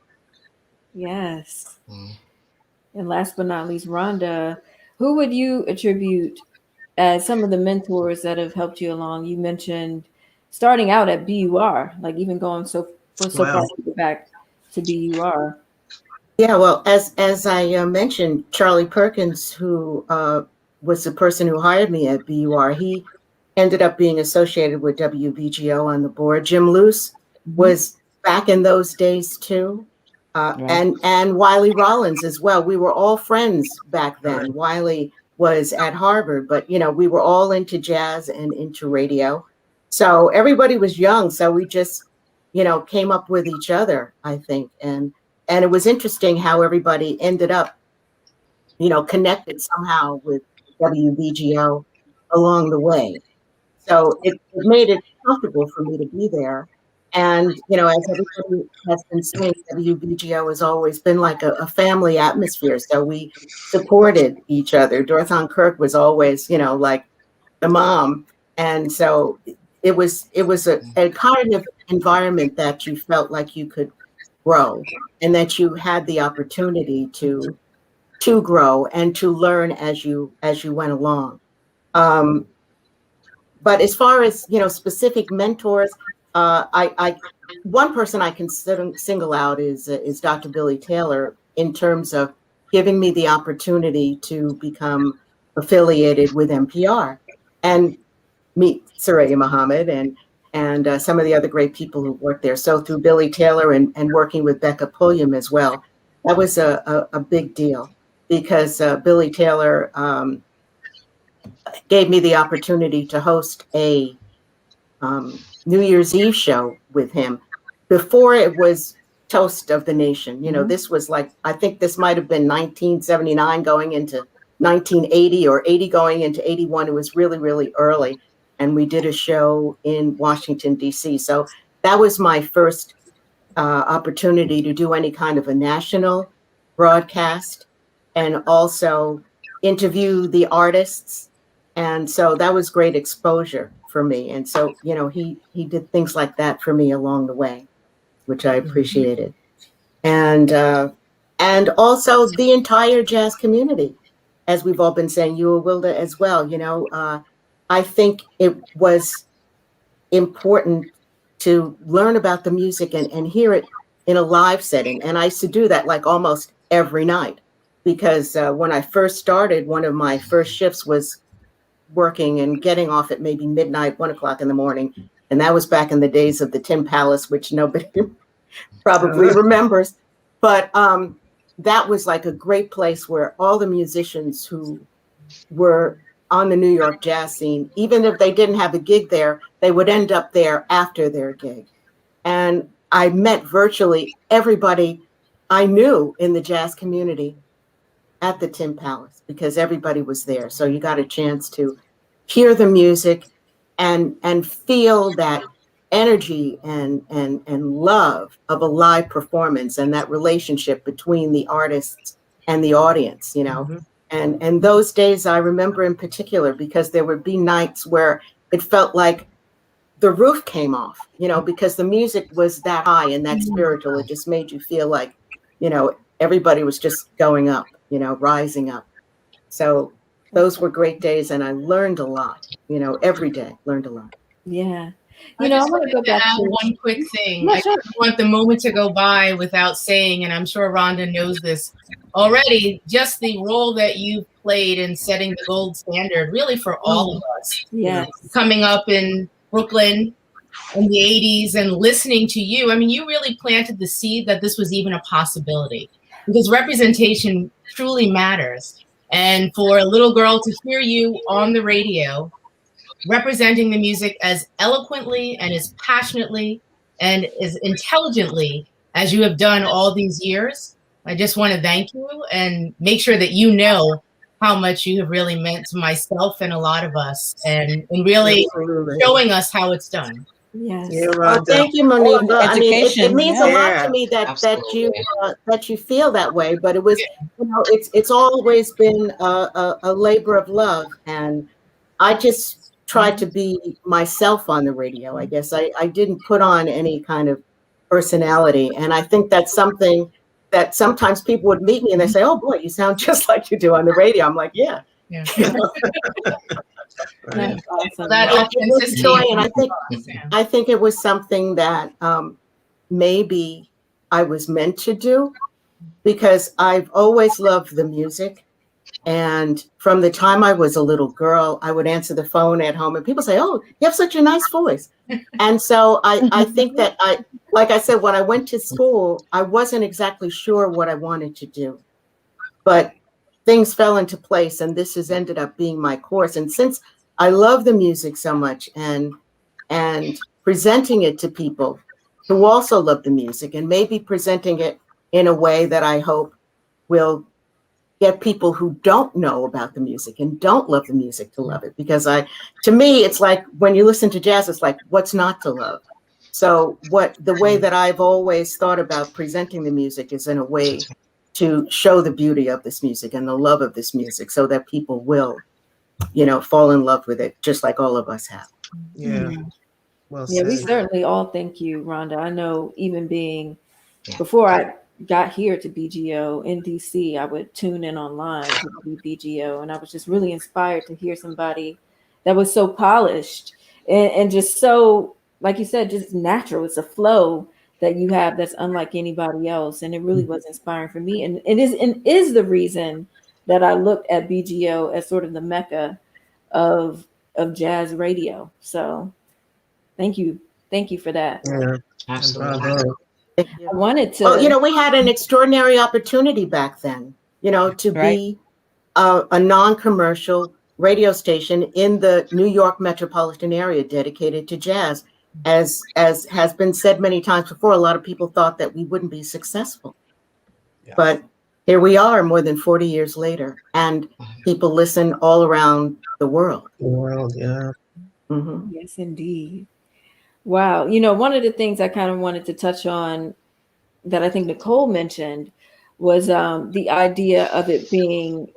Yes. And last but not least, Rhonda, who would you attribute as some of the mentors that have helped you along? You mentioned starting out at BUR, like even going so far back to BUR. Yeah, well, as I mentioned, Charlie Perkins, who was the person who hired me at BUR, he ended up being associated with WBGO on the board. Jim Luce was back in those days too. And Wiley Rollins as well. We were all friends back then. Wiley was at Harvard, but we were all into jazz and into radio. So everybody was young. So we just, came up with each other, I think. And it was interesting how everybody ended up, connected somehow with WBGO along the way. So it made it comfortable for me to be there. And, as everybody has been saying, WBGO has always been like a family atmosphere. So we supported each other. Dorothon Kirk was always, like the mom. And so it was a kind of environment that you felt like you could grow, and that you had the opportunity to grow and to learn as you went along. But as far as, specific mentors, one person I can single out is Dr. Billy Taylor, in terms of giving me the opportunity to become affiliated with NPR and meet Soraya Muhammad and some of the other great people who work there. So through Billy Taylor and working with Becca Pulliam as well, that was a big deal, because Billy Taylor gave me the opportunity to host a New Year's Eve show with him. Before it was Toast of the Nation. This was like, I think this might have been 1979 going into 1980, or 80 going into 81. It was really, really early. And we did a show in Washington, D.C. So that was my first opportunity to do any kind of a national broadcast, and also interview the artists. And so that was great exposure for me. And so, he did things like that for me along the way, which I appreciated. And also the entire jazz community, as we've all been saying, you, Wilda, as well. I think it was important to learn about the music and hear it in a live setting. And I used to do that like almost every night, because when I first started, one of my first shifts was working and getting off at maybe midnight, 1 o'clock in the morning. And that was back in the days of the Tim Palace, which nobody probably remembers. But that was like a great place where all the musicians who were on the New York jazz scene, even if they didn't have a gig there, they would end up there after their gig. And I met virtually everybody I knew in the jazz community at the Tim Palace, because everybody was there. So you got a chance to hear the music and feel that energy and love of a live performance, and that relationship between the artists and the audience, you know. And those days I remember in particular, because there would be nights where it felt like the roof came off, you know, because the music was that high and that spiritual. It just made you feel like, you know, everybody was just going up, you know, rising up. So those were great days, and I learned a lot, you know, every day learned a lot. Yeah. I want to go back to one quick thing. I don't want the moment to go by without saying, and I'm sure Rhonda knows this already, just the role that you played in setting the gold standard, really for all of us. Yeah. Coming up in Brooklyn in the 80s and listening to you. I mean, you really planted the seed that this was even a possibility, because representation truly matters. And for a little girl to hear you on the radio representing the music as eloquently and as passionately and as intelligently as you have done all these years, I just want to thank you and make sure that you know how much you have really meant to myself and a lot of us, and really showing us how it's done. Yes. Yeah, Oh, thank you, Monifa. I mean, it means a lot to me that you feel that way. But it was, you know, it's always been a labor of love, and I just tried to be myself on the radio. I guess I didn't put on any kind of personality, and I think that's something that sometimes people would meet me and they say, "Oh boy, you sound just like you do on the radio." I'm like, "Yeah." Yeah. You know? That's awesome. That joy, and I think it was something that maybe I was meant to do, because I've always loved the music. And from the time I was a little girl, I would answer the phone at home and people say, "Oh, you have such a nice voice." And so I think that like I said, when I went to school, I wasn't exactly sure what I wanted to do, but things fell into place, and this has ended up being my course. And since I love the music so much, and presenting it to people who also love the music, and maybe presenting it in a way that I hope will get people who don't know about the music and don't love the music to love it. Because to me, it's like when you listen to jazz, it's like, what's not to love? So the way that I've always thought about presenting the music is in a way to show the beauty of this music and the love of this music, so that people will, you know, fall in love with it, just like all of us have. Yeah. Well Yeah, we said. certainly all thank you, Rhonda. I know, even being before I got here to BGO in DC, I would tune in online to BGO, and I was just really inspired to hear somebody that was so polished and just so, like you said, just natural. It's a flow that you have that's unlike anybody else, and it really was inspiring for me. And it is the reason that I looked at BGO as sort of the mecca of jazz radio. So thank you for that. Yeah. Absolutely. I wanted to. Well, you know, we had an extraordinary opportunity back then, you know, to be a non-commercial radio station in the New York metropolitan area dedicated to jazz. As has been said many times before, a lot of people thought that we wouldn't be successful. Yeah. But here we are more than 40 years later, and people listen all around the world. Yeah. Mm-hmm. Yes, indeed. Wow. You know, one of the things I kind of wanted to touch on that I think Nicole mentioned was the idea of it being,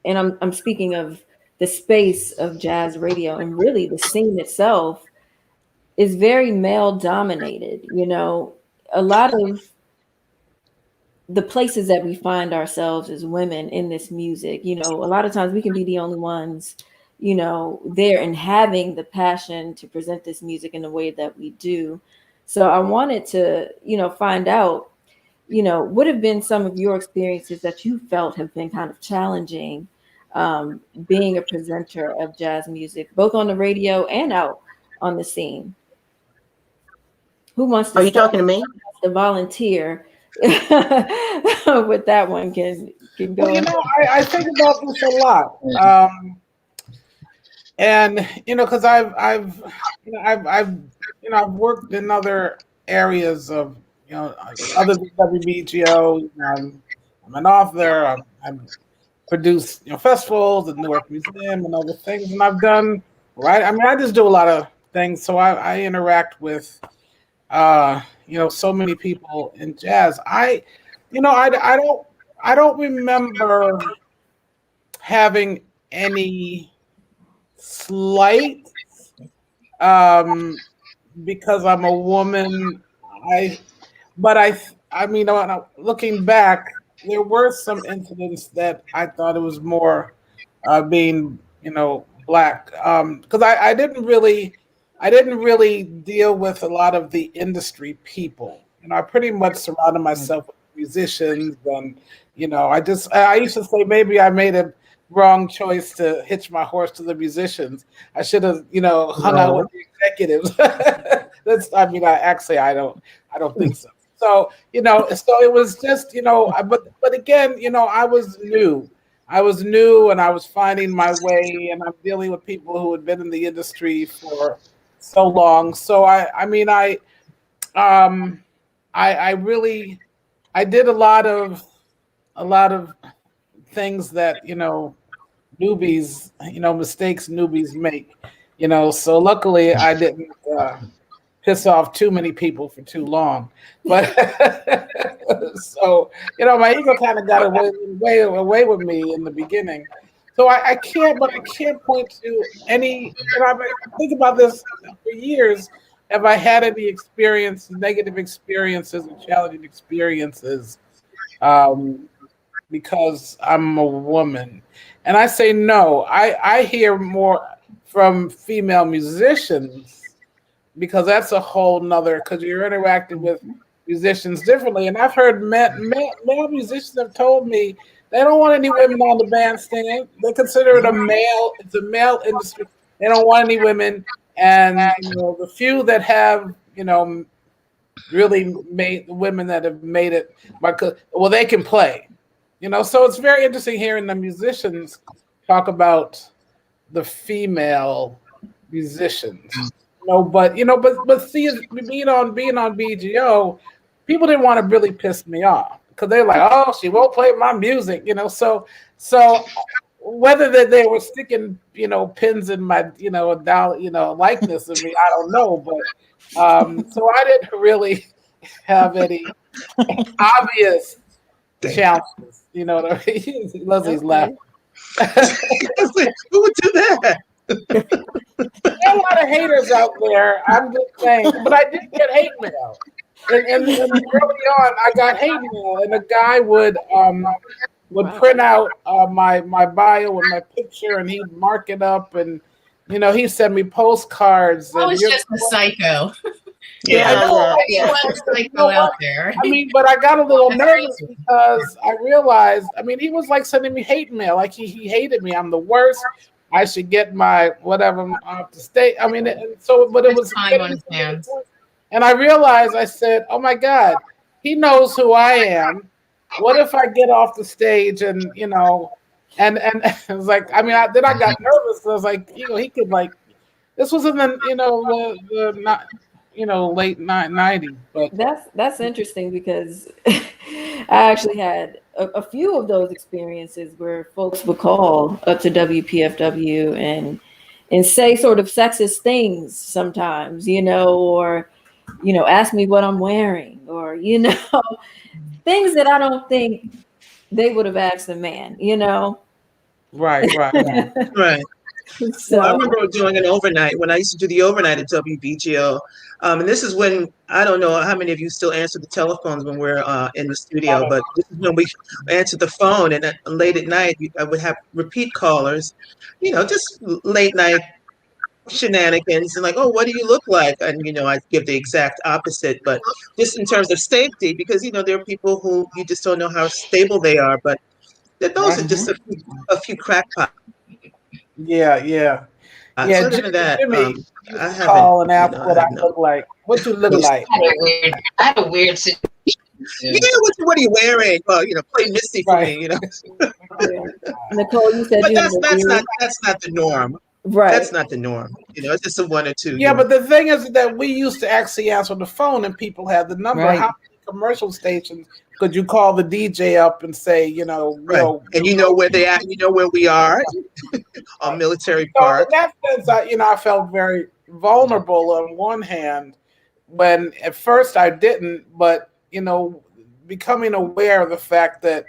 and I'm speaking of the space of jazz radio, and really the scene itself is very male dominated. You know, a lot of the places that we find ourselves as women in this music, you know, a lot of times we can be the only ones there and having the passion to present this music in the way that we do. So I wanted to, find out, what have been some of your experiences that you felt have been kind of challenging, being a presenter of jazz music, both on the radio and out on the scene? Who wants to? Are you talking to me? The volunteer with that one can go. Well, I think about this a lot, and because I've worked in other areas of other than WBGO. I'm an author. I've produced festivals at Newark Museum and other things, and I've done I just do a lot of things, so I interact with so many people in jazz. I don't remember having any slight because I'm a woman. Looking back, there were some incidents that I thought it was more being black, because I didn't really deal with a lot of the industry people. I pretty much surrounded myself with musicians, and I used to say maybe I made a wrong choice to hitch my horse to the musicians. I should have hung out with the executives. I don't think so. So so it was just but again I was new. And I was finding my way, and I'm dealing with people who had been in the industry for so long. So I did a lot of things that newbies, mistakes newbies make, so luckily I didn't piss off too many people for too long, but so my ego kind of got away with me in the beginning. So I can't point to any. I think about this for years. Have I had any negative experiences or challenging experiences because I'm a woman? And I say no. I hear more from female musicians, because that's a whole nother, because you're interacting with musicians differently. And I've heard male musicians have told me they don't want any women on the bandstand. They consider it it's a male industry. They don't want any women. And the few that have, really made the women that have made it, they can play. So it's very interesting hearing the musicians talk about the female musicians. But see, being on BGO, people didn't want to really piss me off, because they're like, oh, she won't play my music, So whether they were sticking, pins in my, likeness of me, I don't know. But so I didn't really have any obvious challenges. Leslie's laughing. Who would do that? There are a lot of haters out there. I'm just saying, but I did get hate mail, and early on I got hate mail, and a guy would print out my bio with my picture, and he'd mark it up, and he'd send me postcards. I was just a psycho. Yeah, Psycho out there. But I got a little nervous because I realized, he was like sending me hate mail, like he hated me. I'm the worst. I should get my whatever off the stage. But it was time on his hands. And I realized, I said, oh my God, he knows who I am. What if I get off the stage and and it was like, then I got nervous. I was like, he could this was in the late 90s. But that's interesting, because I actually had a few of those experiences where folks would call up to WPFW and say sort of sexist things sometimes, or ask me what I'm wearing, or things that I don't think they would have asked a man, Right. Right. So, Well, I remember doing an overnight when I used to do the overnight at WBGO. And this is when, I don't know how many of you still answer the telephones when we're in the studio, but this is when we answered the phone. And late at night, I would have repeat callers, just late night shenanigans and like, oh, what do you look like? And, I give the exact opposite. But just in terms of safety, because, there are people who you just don't know how stable they are. But those are just a few crackpots. Yeah, yeah. Yeah, Other than that, Jimmy used I to haven't, call and ask what I I have no. look like. What you look like? I had a weird situation. Yeah, what are you wearing? Well, play Misty for Right. me, yeah. Nicole, you said But you had a weird, that's not the norm. right? That's not the norm. It's just a one or two. Yeah, but the thing is that we used to actually answer the phone and people had the number. Right. How many commercial stations could you call the DJ up and say, right. And you know where they at, where we are on Military So Park. in that sense, I felt very vulnerable on one hand when at first I didn't, but becoming aware of the fact that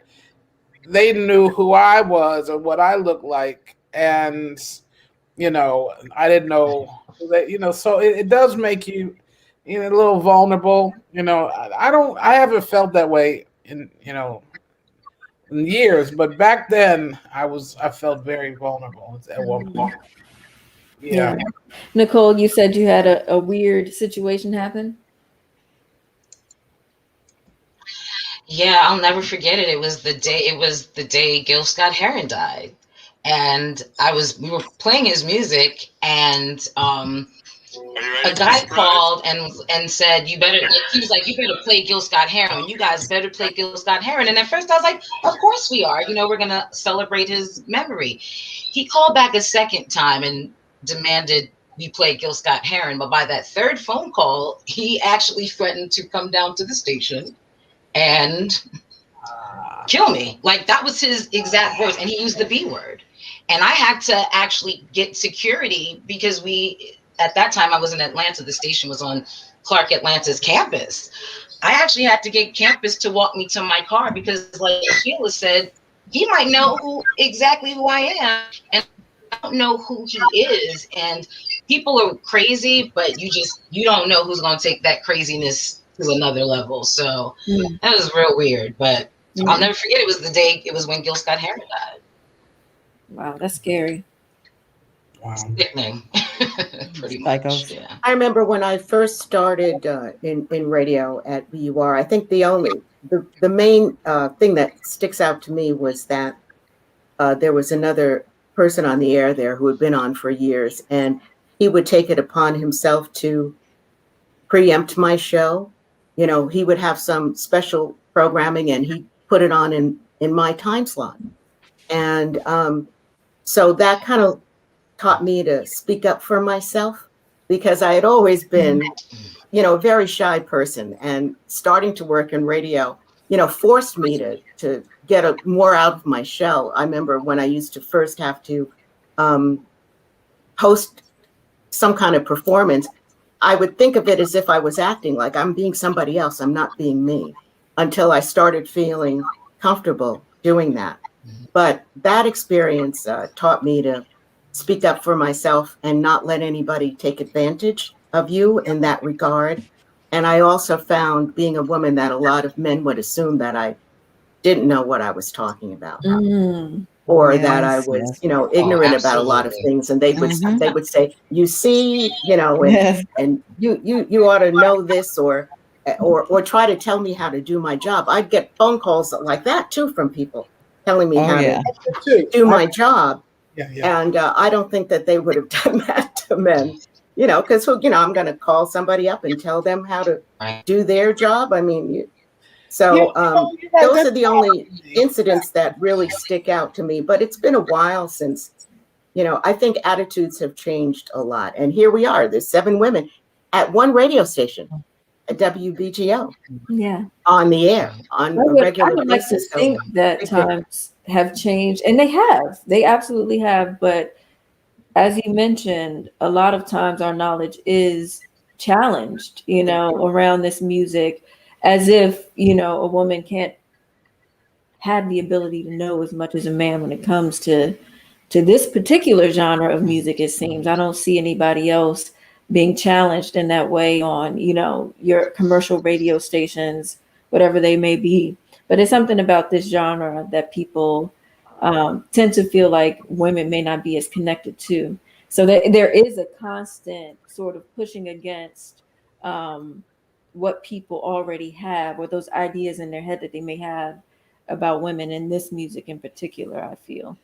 they knew who I was and what I looked like, and I didn't know that, so it does make you a little vulnerable. I haven't felt that way in years, but back then I felt very vulnerable at one point. Yeah. Nicole, you said you had a weird situation happen. Yeah, I'll never forget it. It was the day Gil Scott Heron died. And we were playing his music, and a guy called and said, he was like, you better play Gil Scott Heron. You guys better play Gil Scott Heron. And at first I was like, of course we are. We're going to celebrate his memory. He called back a second time and demanded we play Gil Scott Heron. But by that third phone call, he actually threatened to come down to the station and kill me. Like, that was his exact words. And he used the B word. And I had to actually get security because at that time I was in Atlanta. The station was on Clark Atlanta's campus. I actually had to get campus to walk me to my car because, like Sheila said, he might know exactly who I am, and I don't know who he is. And people are crazy, but you don't know who's going to take that craziness to another level. So that was real weird, but I'll never forget. It was when Gil Scott Heron died. Wow, that's scary. Wow. Sickening. Pretty much. Yeah. I remember when I first started in radio at BUR, I think the main thing that sticks out to me was that there was another person on the air there who had been on for years, and he would take it upon himself to preempt my show. He would have some special programming and he put it on in my time slot. And so that kind of taught me to speak up for myself, because I had always been, a very shy person, and starting to work in radio, forced me to get more out of my shell. I remember when I used to first have to host some kind of performance, I would think of it as if I was acting, like I'm being somebody else. I'm not being me, until I started feeling comfortable doing that. But that experience taught me to speak up for myself and not let anybody take advantage of you in that regard. And I also found, being a woman, that a lot of men would assume that I didn't know what I was talking about, or that I was, ignorant about a lot of things. And they would say, you see, and you ought to know this, or try to tell me how to do my job. I'd get phone calls like that too from people telling me how to do my job. And I don't think that they would have done that to men, because, I'm going to call somebody up and tell them how to do their job. I mean, those are the only incidents that really stick out to me. But it's been a while since, I think attitudes have changed a lot. And here we are, there's 7 women at one radio station, at WBGO, on the air, on a regular basis. I would like to think that times have changed, and they absolutely have. But as you mentioned, a lot of times our knowledge is challenged, around this music, as if, a woman can't have the ability to know as much as a man when it comes to to this particular genre of music, it seems. I don't see anybody else being challenged in that way on, your commercial radio stations, whatever they may be. But it's something about this genre that people tend to feel like women may not be as connected to. So there is a constant sort of pushing against what people already have, or those ideas in their head that they may have about women in this music in particular, I feel.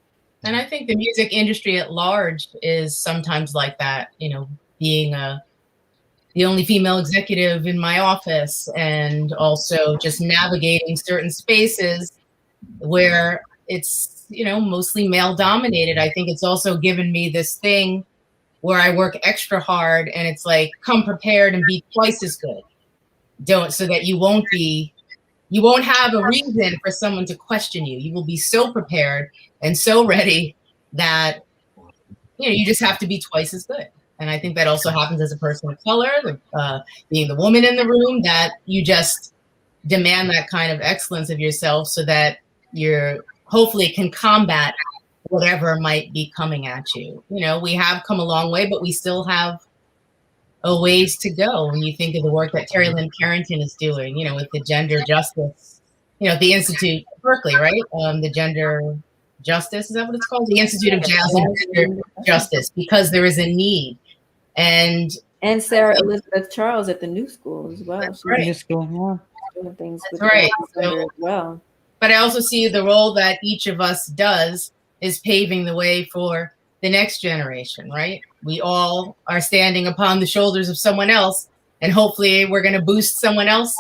And I think the music industry at large is sometimes like that, being the only female executive in my office, and also just navigating certain spaces where it's, mostly male dominated. I think it's also given me this thing where I work extra hard, and it's like, come prepared and be twice as good. So that you won't have a reason for someone to question you. You will be so prepared and so ready that, you just have to be twice as good. And I think that also happens as a person of color, being the woman in the room, that you just demand that kind of excellence of yourself so that you're hopefully can combat whatever might be coming at you. We have come a long way, but we still have a ways to go when you think of the work that Terry Lynn Carrington is doing, with the gender justice, at the Institute of Berkeley, right? The gender justice, is that what it's called? The Institute of Jazz and Gender Justice, because there is a need. And Sarah Elizabeth Charles at the New School as well. That's right. New School, doing things That's with right. gender as well. But I also see the role that each of us does is paving the way for the next generation, right? We all are standing upon the shoulders of someone else, and hopefully we're going to boost someone else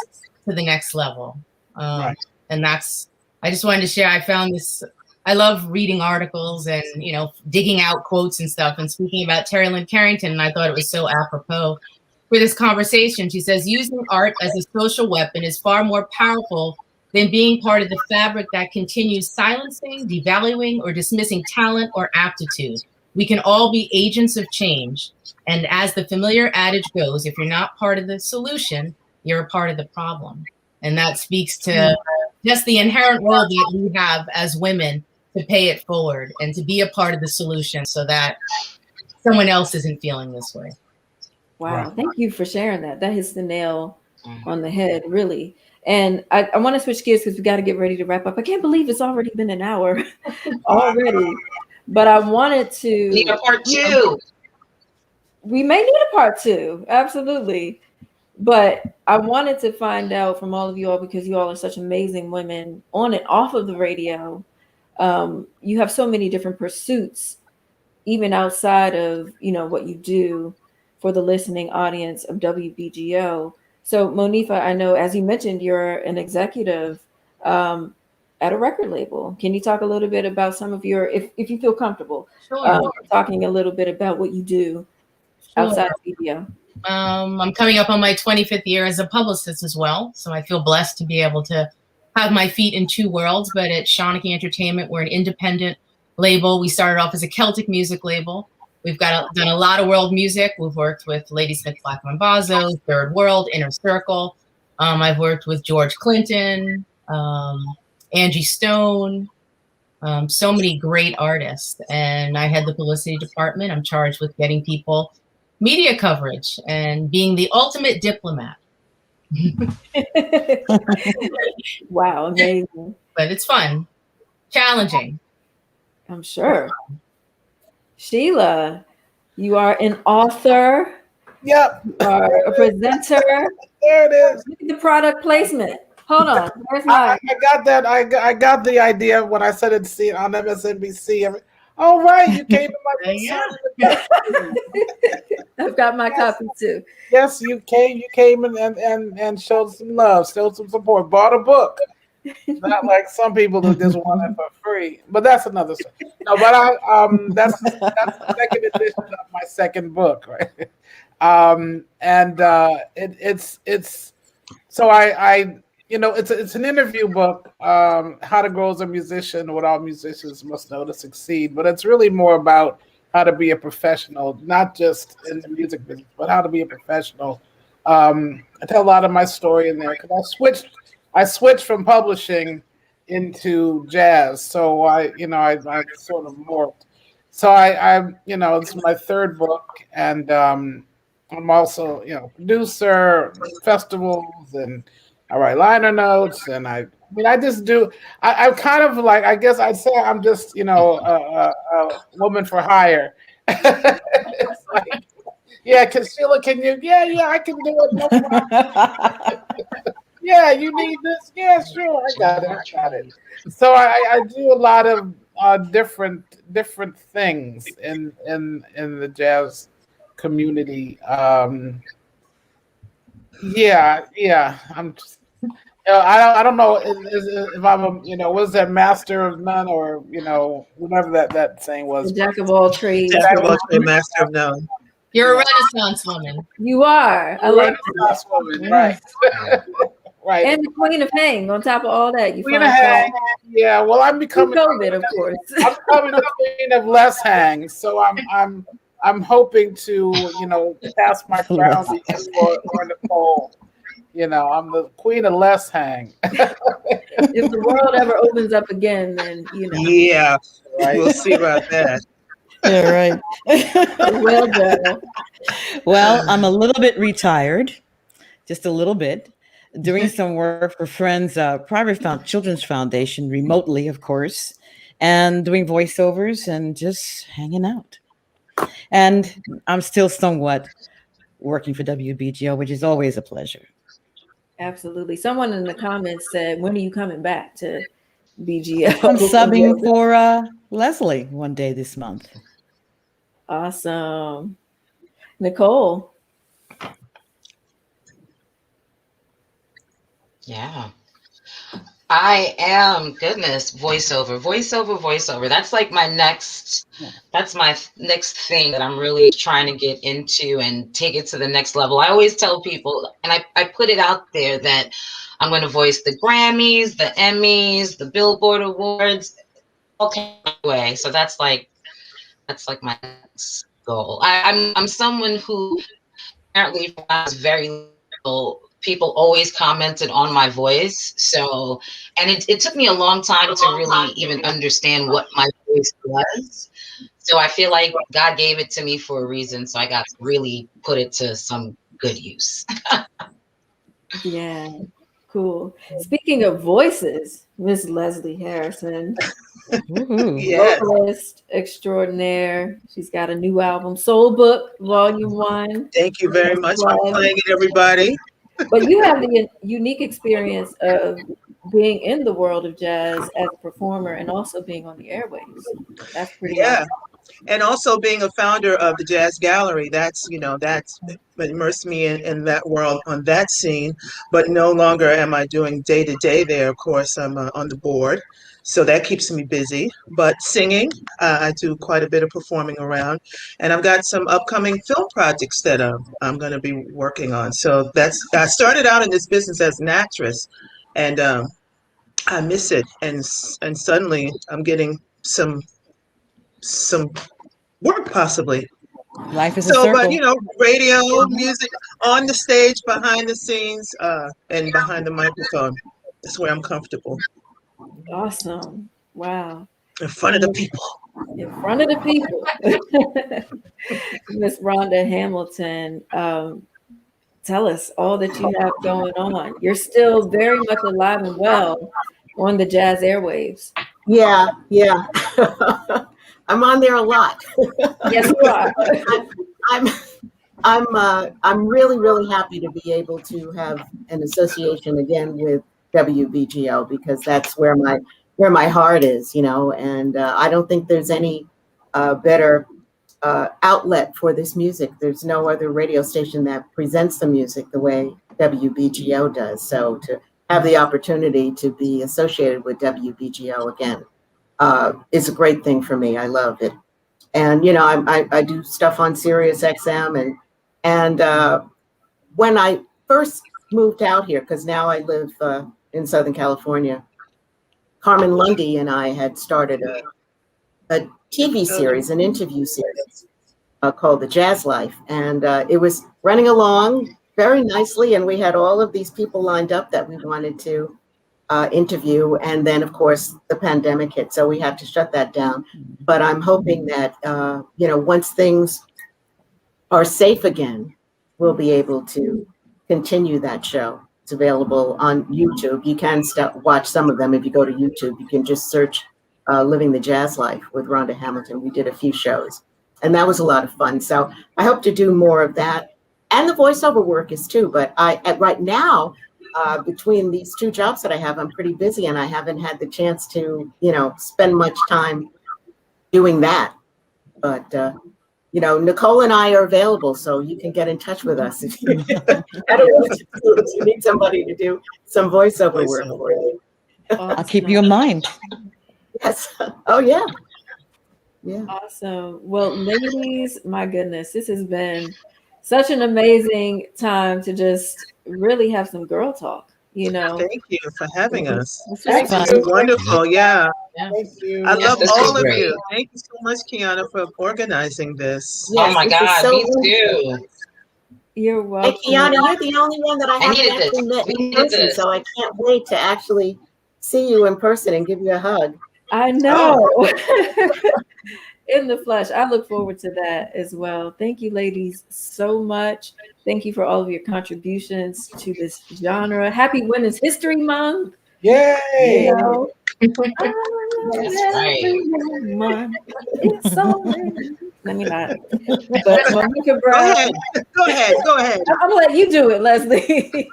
to the next level. Right. And I just wanted to share, I found this, I love reading articles and, digging out quotes and stuff, and speaking about Terry Lynn Carrington, and I thought it was so apropos for this conversation. She says, using art as a social weapon is far more powerful than being part of the fabric that continues silencing, devaluing, or dismissing talent or aptitude. We can all be agents of change. And as the familiar adage goes, if you're not part of the solution, you're a part of the problem. And that speaks to just the inherent role that we have as women to pay it forward and to be a part of the solution so that someone else isn't feeling this way. Wow. Right. Thank you for sharing that. That hits the nail on the head, really. And I want to switch gears because we got to get ready to wrap up. I can't believe it's already been an hour already. But I wanted to need a part two. We may need a part two, absolutely. But I wanted to find out from all of you all, because you all are such amazing women on and off of the radio. You have so many different pursuits, even outside of what you do for the listening audience of WBGO. So Monifa, I know, as you mentioned, you're an executive at a record label. Can you talk a little bit about some of your, if you feel comfortable, talking a little bit about what you do outside of media? I'm coming up on my 25th year as a publicist as well. So I feel blessed to be able to have my feet in two worlds. But at Shawnee Entertainment, we're an independent label. We started off as a Celtic music label. We've done a lot of world music. We've worked with Ladysmith Black Mambazo, Third World, Inner Circle. I've worked with George Clinton, Angie Stone, so many great artists. And I head the publicity department. I'm charged with getting people media coverage and being the ultimate diplomat. Wow, amazing. But it's fun, challenging. I'm sure. Sheila, you are an author. Yep. You are a presenter. There it is. Look at the product placement. Hold on. Where's I my? got that. I got the idea when I said it on MSNBC. Oh, right. You came to my I've got my copy too. Yes, you came. You came and showed some love, showed some support, bought a book. Not like some people who just want it for free. But that's another story. No, but that's the second edition of my second book, right? It's so I it's an interview book, how to grow as a musician, what all musicians must know to succeed. But it's really more about how to be a professional, not just in the music business, but how to be a professional. I tell a lot of my story in there because I switched from publishing into jazz, so I sort of morphed. So I you know, it's my third book, and I'm also, you know, producer, festivals, and I write liner notes, and I mean, I just do. I'm kind of like, I guess I'd say I'm just, you know, a woman for hire. It's like, yeah, Sheila, can you? Yeah, I can do it. No problem. Yeah, you need this? Yeah, sure, I got it. So I do a lot of different things in the jazz community. Yeah. I'm just, I don't know if I'm a, you know, what is that, master of none, or, you know, whatever that saying The was. jack of all trades. Jack of all trades, master of none. You're a Renaissance woman. You are. I like that. Renaissance woman, right? Right. And the queen of hang on top of all that. You Queen find of hang. Yeah, well, I'm becoming COVID, of course. I'm becoming the queen of less hang. So I'm hoping to, you know, pass my crown to you or Nicole. You know, I'm the queen of less hang. If the world ever opens up again, then, you know. Yeah, Right. we'll see about that. Yeah, right. Well done. Well, I'm a little bit retired, just a little bit, doing some work for Friends Private Children's Foundation, remotely, of course, and doing voiceovers and just hanging out. And I'm still somewhat working for WBGO, which is always a pleasure. Absolutely. Someone in the comments said, when are you coming back to BGO? I'm subbing for Leslie one day this month. Awesome. Nicole. Yeah. I am, goodness, voiceover. That's like my next, that's my next thing that I'm really trying to get into and take it to the next level. I always tell people, and I put it out there, that I'm going to voice the Grammys, the Emmys, the Billboard Awards, okay, way. So that's like my next goal. I'm someone who apparently has very little. People always commented on my voice. So, and it took me a long time to really even understand what my voice was. So I feel like God gave it to me for a reason. So I got to really put it to some good use. Yeah, cool. Speaking of voices, Miss Leslie Harrison, Yes. vocalist extraordinaire. She's got a new album, Soul Book, Volume 1. Thank you very much for playing it, everybody. But you have the unique experience of being in the world of jazz as a performer and also being on the airwaves. That's pretty awesome. And also being a founder of the Jazz Gallery. That's immersed me in that world, on that scene. But no longer am I doing day to day there. Of course, I'm on the board. So that keeps me busy. But singing, I do quite a bit of performing around. And I've got some upcoming film projects that I'm going to be working on. So I started out in this business as an actress, and I miss it. And suddenly I'm getting some work possibly. Life is a circle. But, you know, radio, music, on the stage, behind the scenes, and behind the microphone. That's where I'm comfortable. Awesome. Wow. In front of the people. In front of the people. Miss Rhonda Hamilton, tell us all that you have going on. You're still very much alive and well on the jazz airwaves. Yeah. I'm on there a lot. Yes, you are. I'm really, really happy to be able to have an association again with WBGO, because that's where my heart is, you know, and I don't think there's any better outlet for this music. There's no other radio station that presents the music the way WBGO does. So to have the opportunity to be associated with WBGO again is a great thing for me. I love it. And, you know, I do stuff on Sirius XM, and when I first moved out here, because now I live in Southern California, Carmen Lundy and I had started a TV series, an interview series called The Jazz Life. And it was running along very nicely. And we had all of these people lined up that we wanted to interview. And then, of course, the pandemic hit, so we had to shut that down. But I'm hoping that, once things are safe again, we'll be able to continue that show. It's available on YouTube. You can watch some of them if you go to YouTube. You can just search Living the Jazz Life with Rhonda Hamilton. We did a few shows, and that was a lot of fun. So I hope to do more of that. And the voiceover work is too. But right now, between these two jobs that I have, I'm pretty busy, and I haven't had the chance to, spend much time doing that. But Nicole and I are available, so you can get in touch with us if you, I don't know what to do, if you need somebody to do some voiceover work for you. I'll keep you in mind. Yes. Oh, yeah. Yeah. Awesome. Well, ladies, my goodness, this has been such an amazing time to just really have some girl talk, Thank you for having us. Thank This is wonderful. Yeah. Thank you. I love this all was of great. you. Thank you so much, Keanna, for organizing this. Yes, Oh my this is God, so me wonderful. too. You're Hey, welcome. Keanna, you're the only one that I haven't needed this. actually met We in needed person, this. so I can't wait to actually see you in person and give you a hug. I know. In the flesh. I look forward to that as well. Thank you, ladies, so much. Thank you for all of your contributions to this genre. Happy Women's History Month. Yay! That's right. It's so let me not. But Monifa Go Brown. ahead. Go ahead. I'm gonna let you do it, Leslie.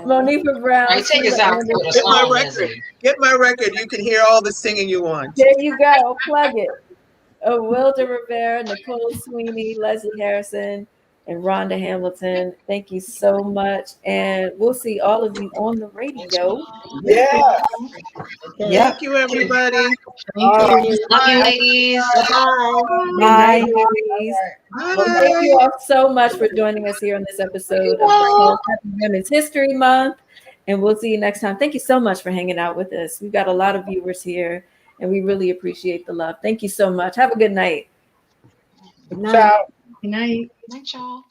Monifa Brown. All right, take us Sheila out Anderson. with a Get my song, record. Leslie. Get my record. You can hear all the singing you want. There you go. Plug it. Wilda Rivera, Nicole Sweeney, Leslie Harrison, and Rhonda Hamilton. Thank you so much. And we'll see all of you on the radio. Yeah. Okay. Yeah. Thank you, everybody. Love you, ladies. Bye. Good night, ladies. Bye. Well, thank you all so much for joining us here on this episode of Happy Women's History Month. And we'll see you next time. Thank you so much for hanging out with us. We've got a lot of viewers here, and we really appreciate the love. Thank you so much. Have a good night. Good night. Ciao. Good night. Night, y'all.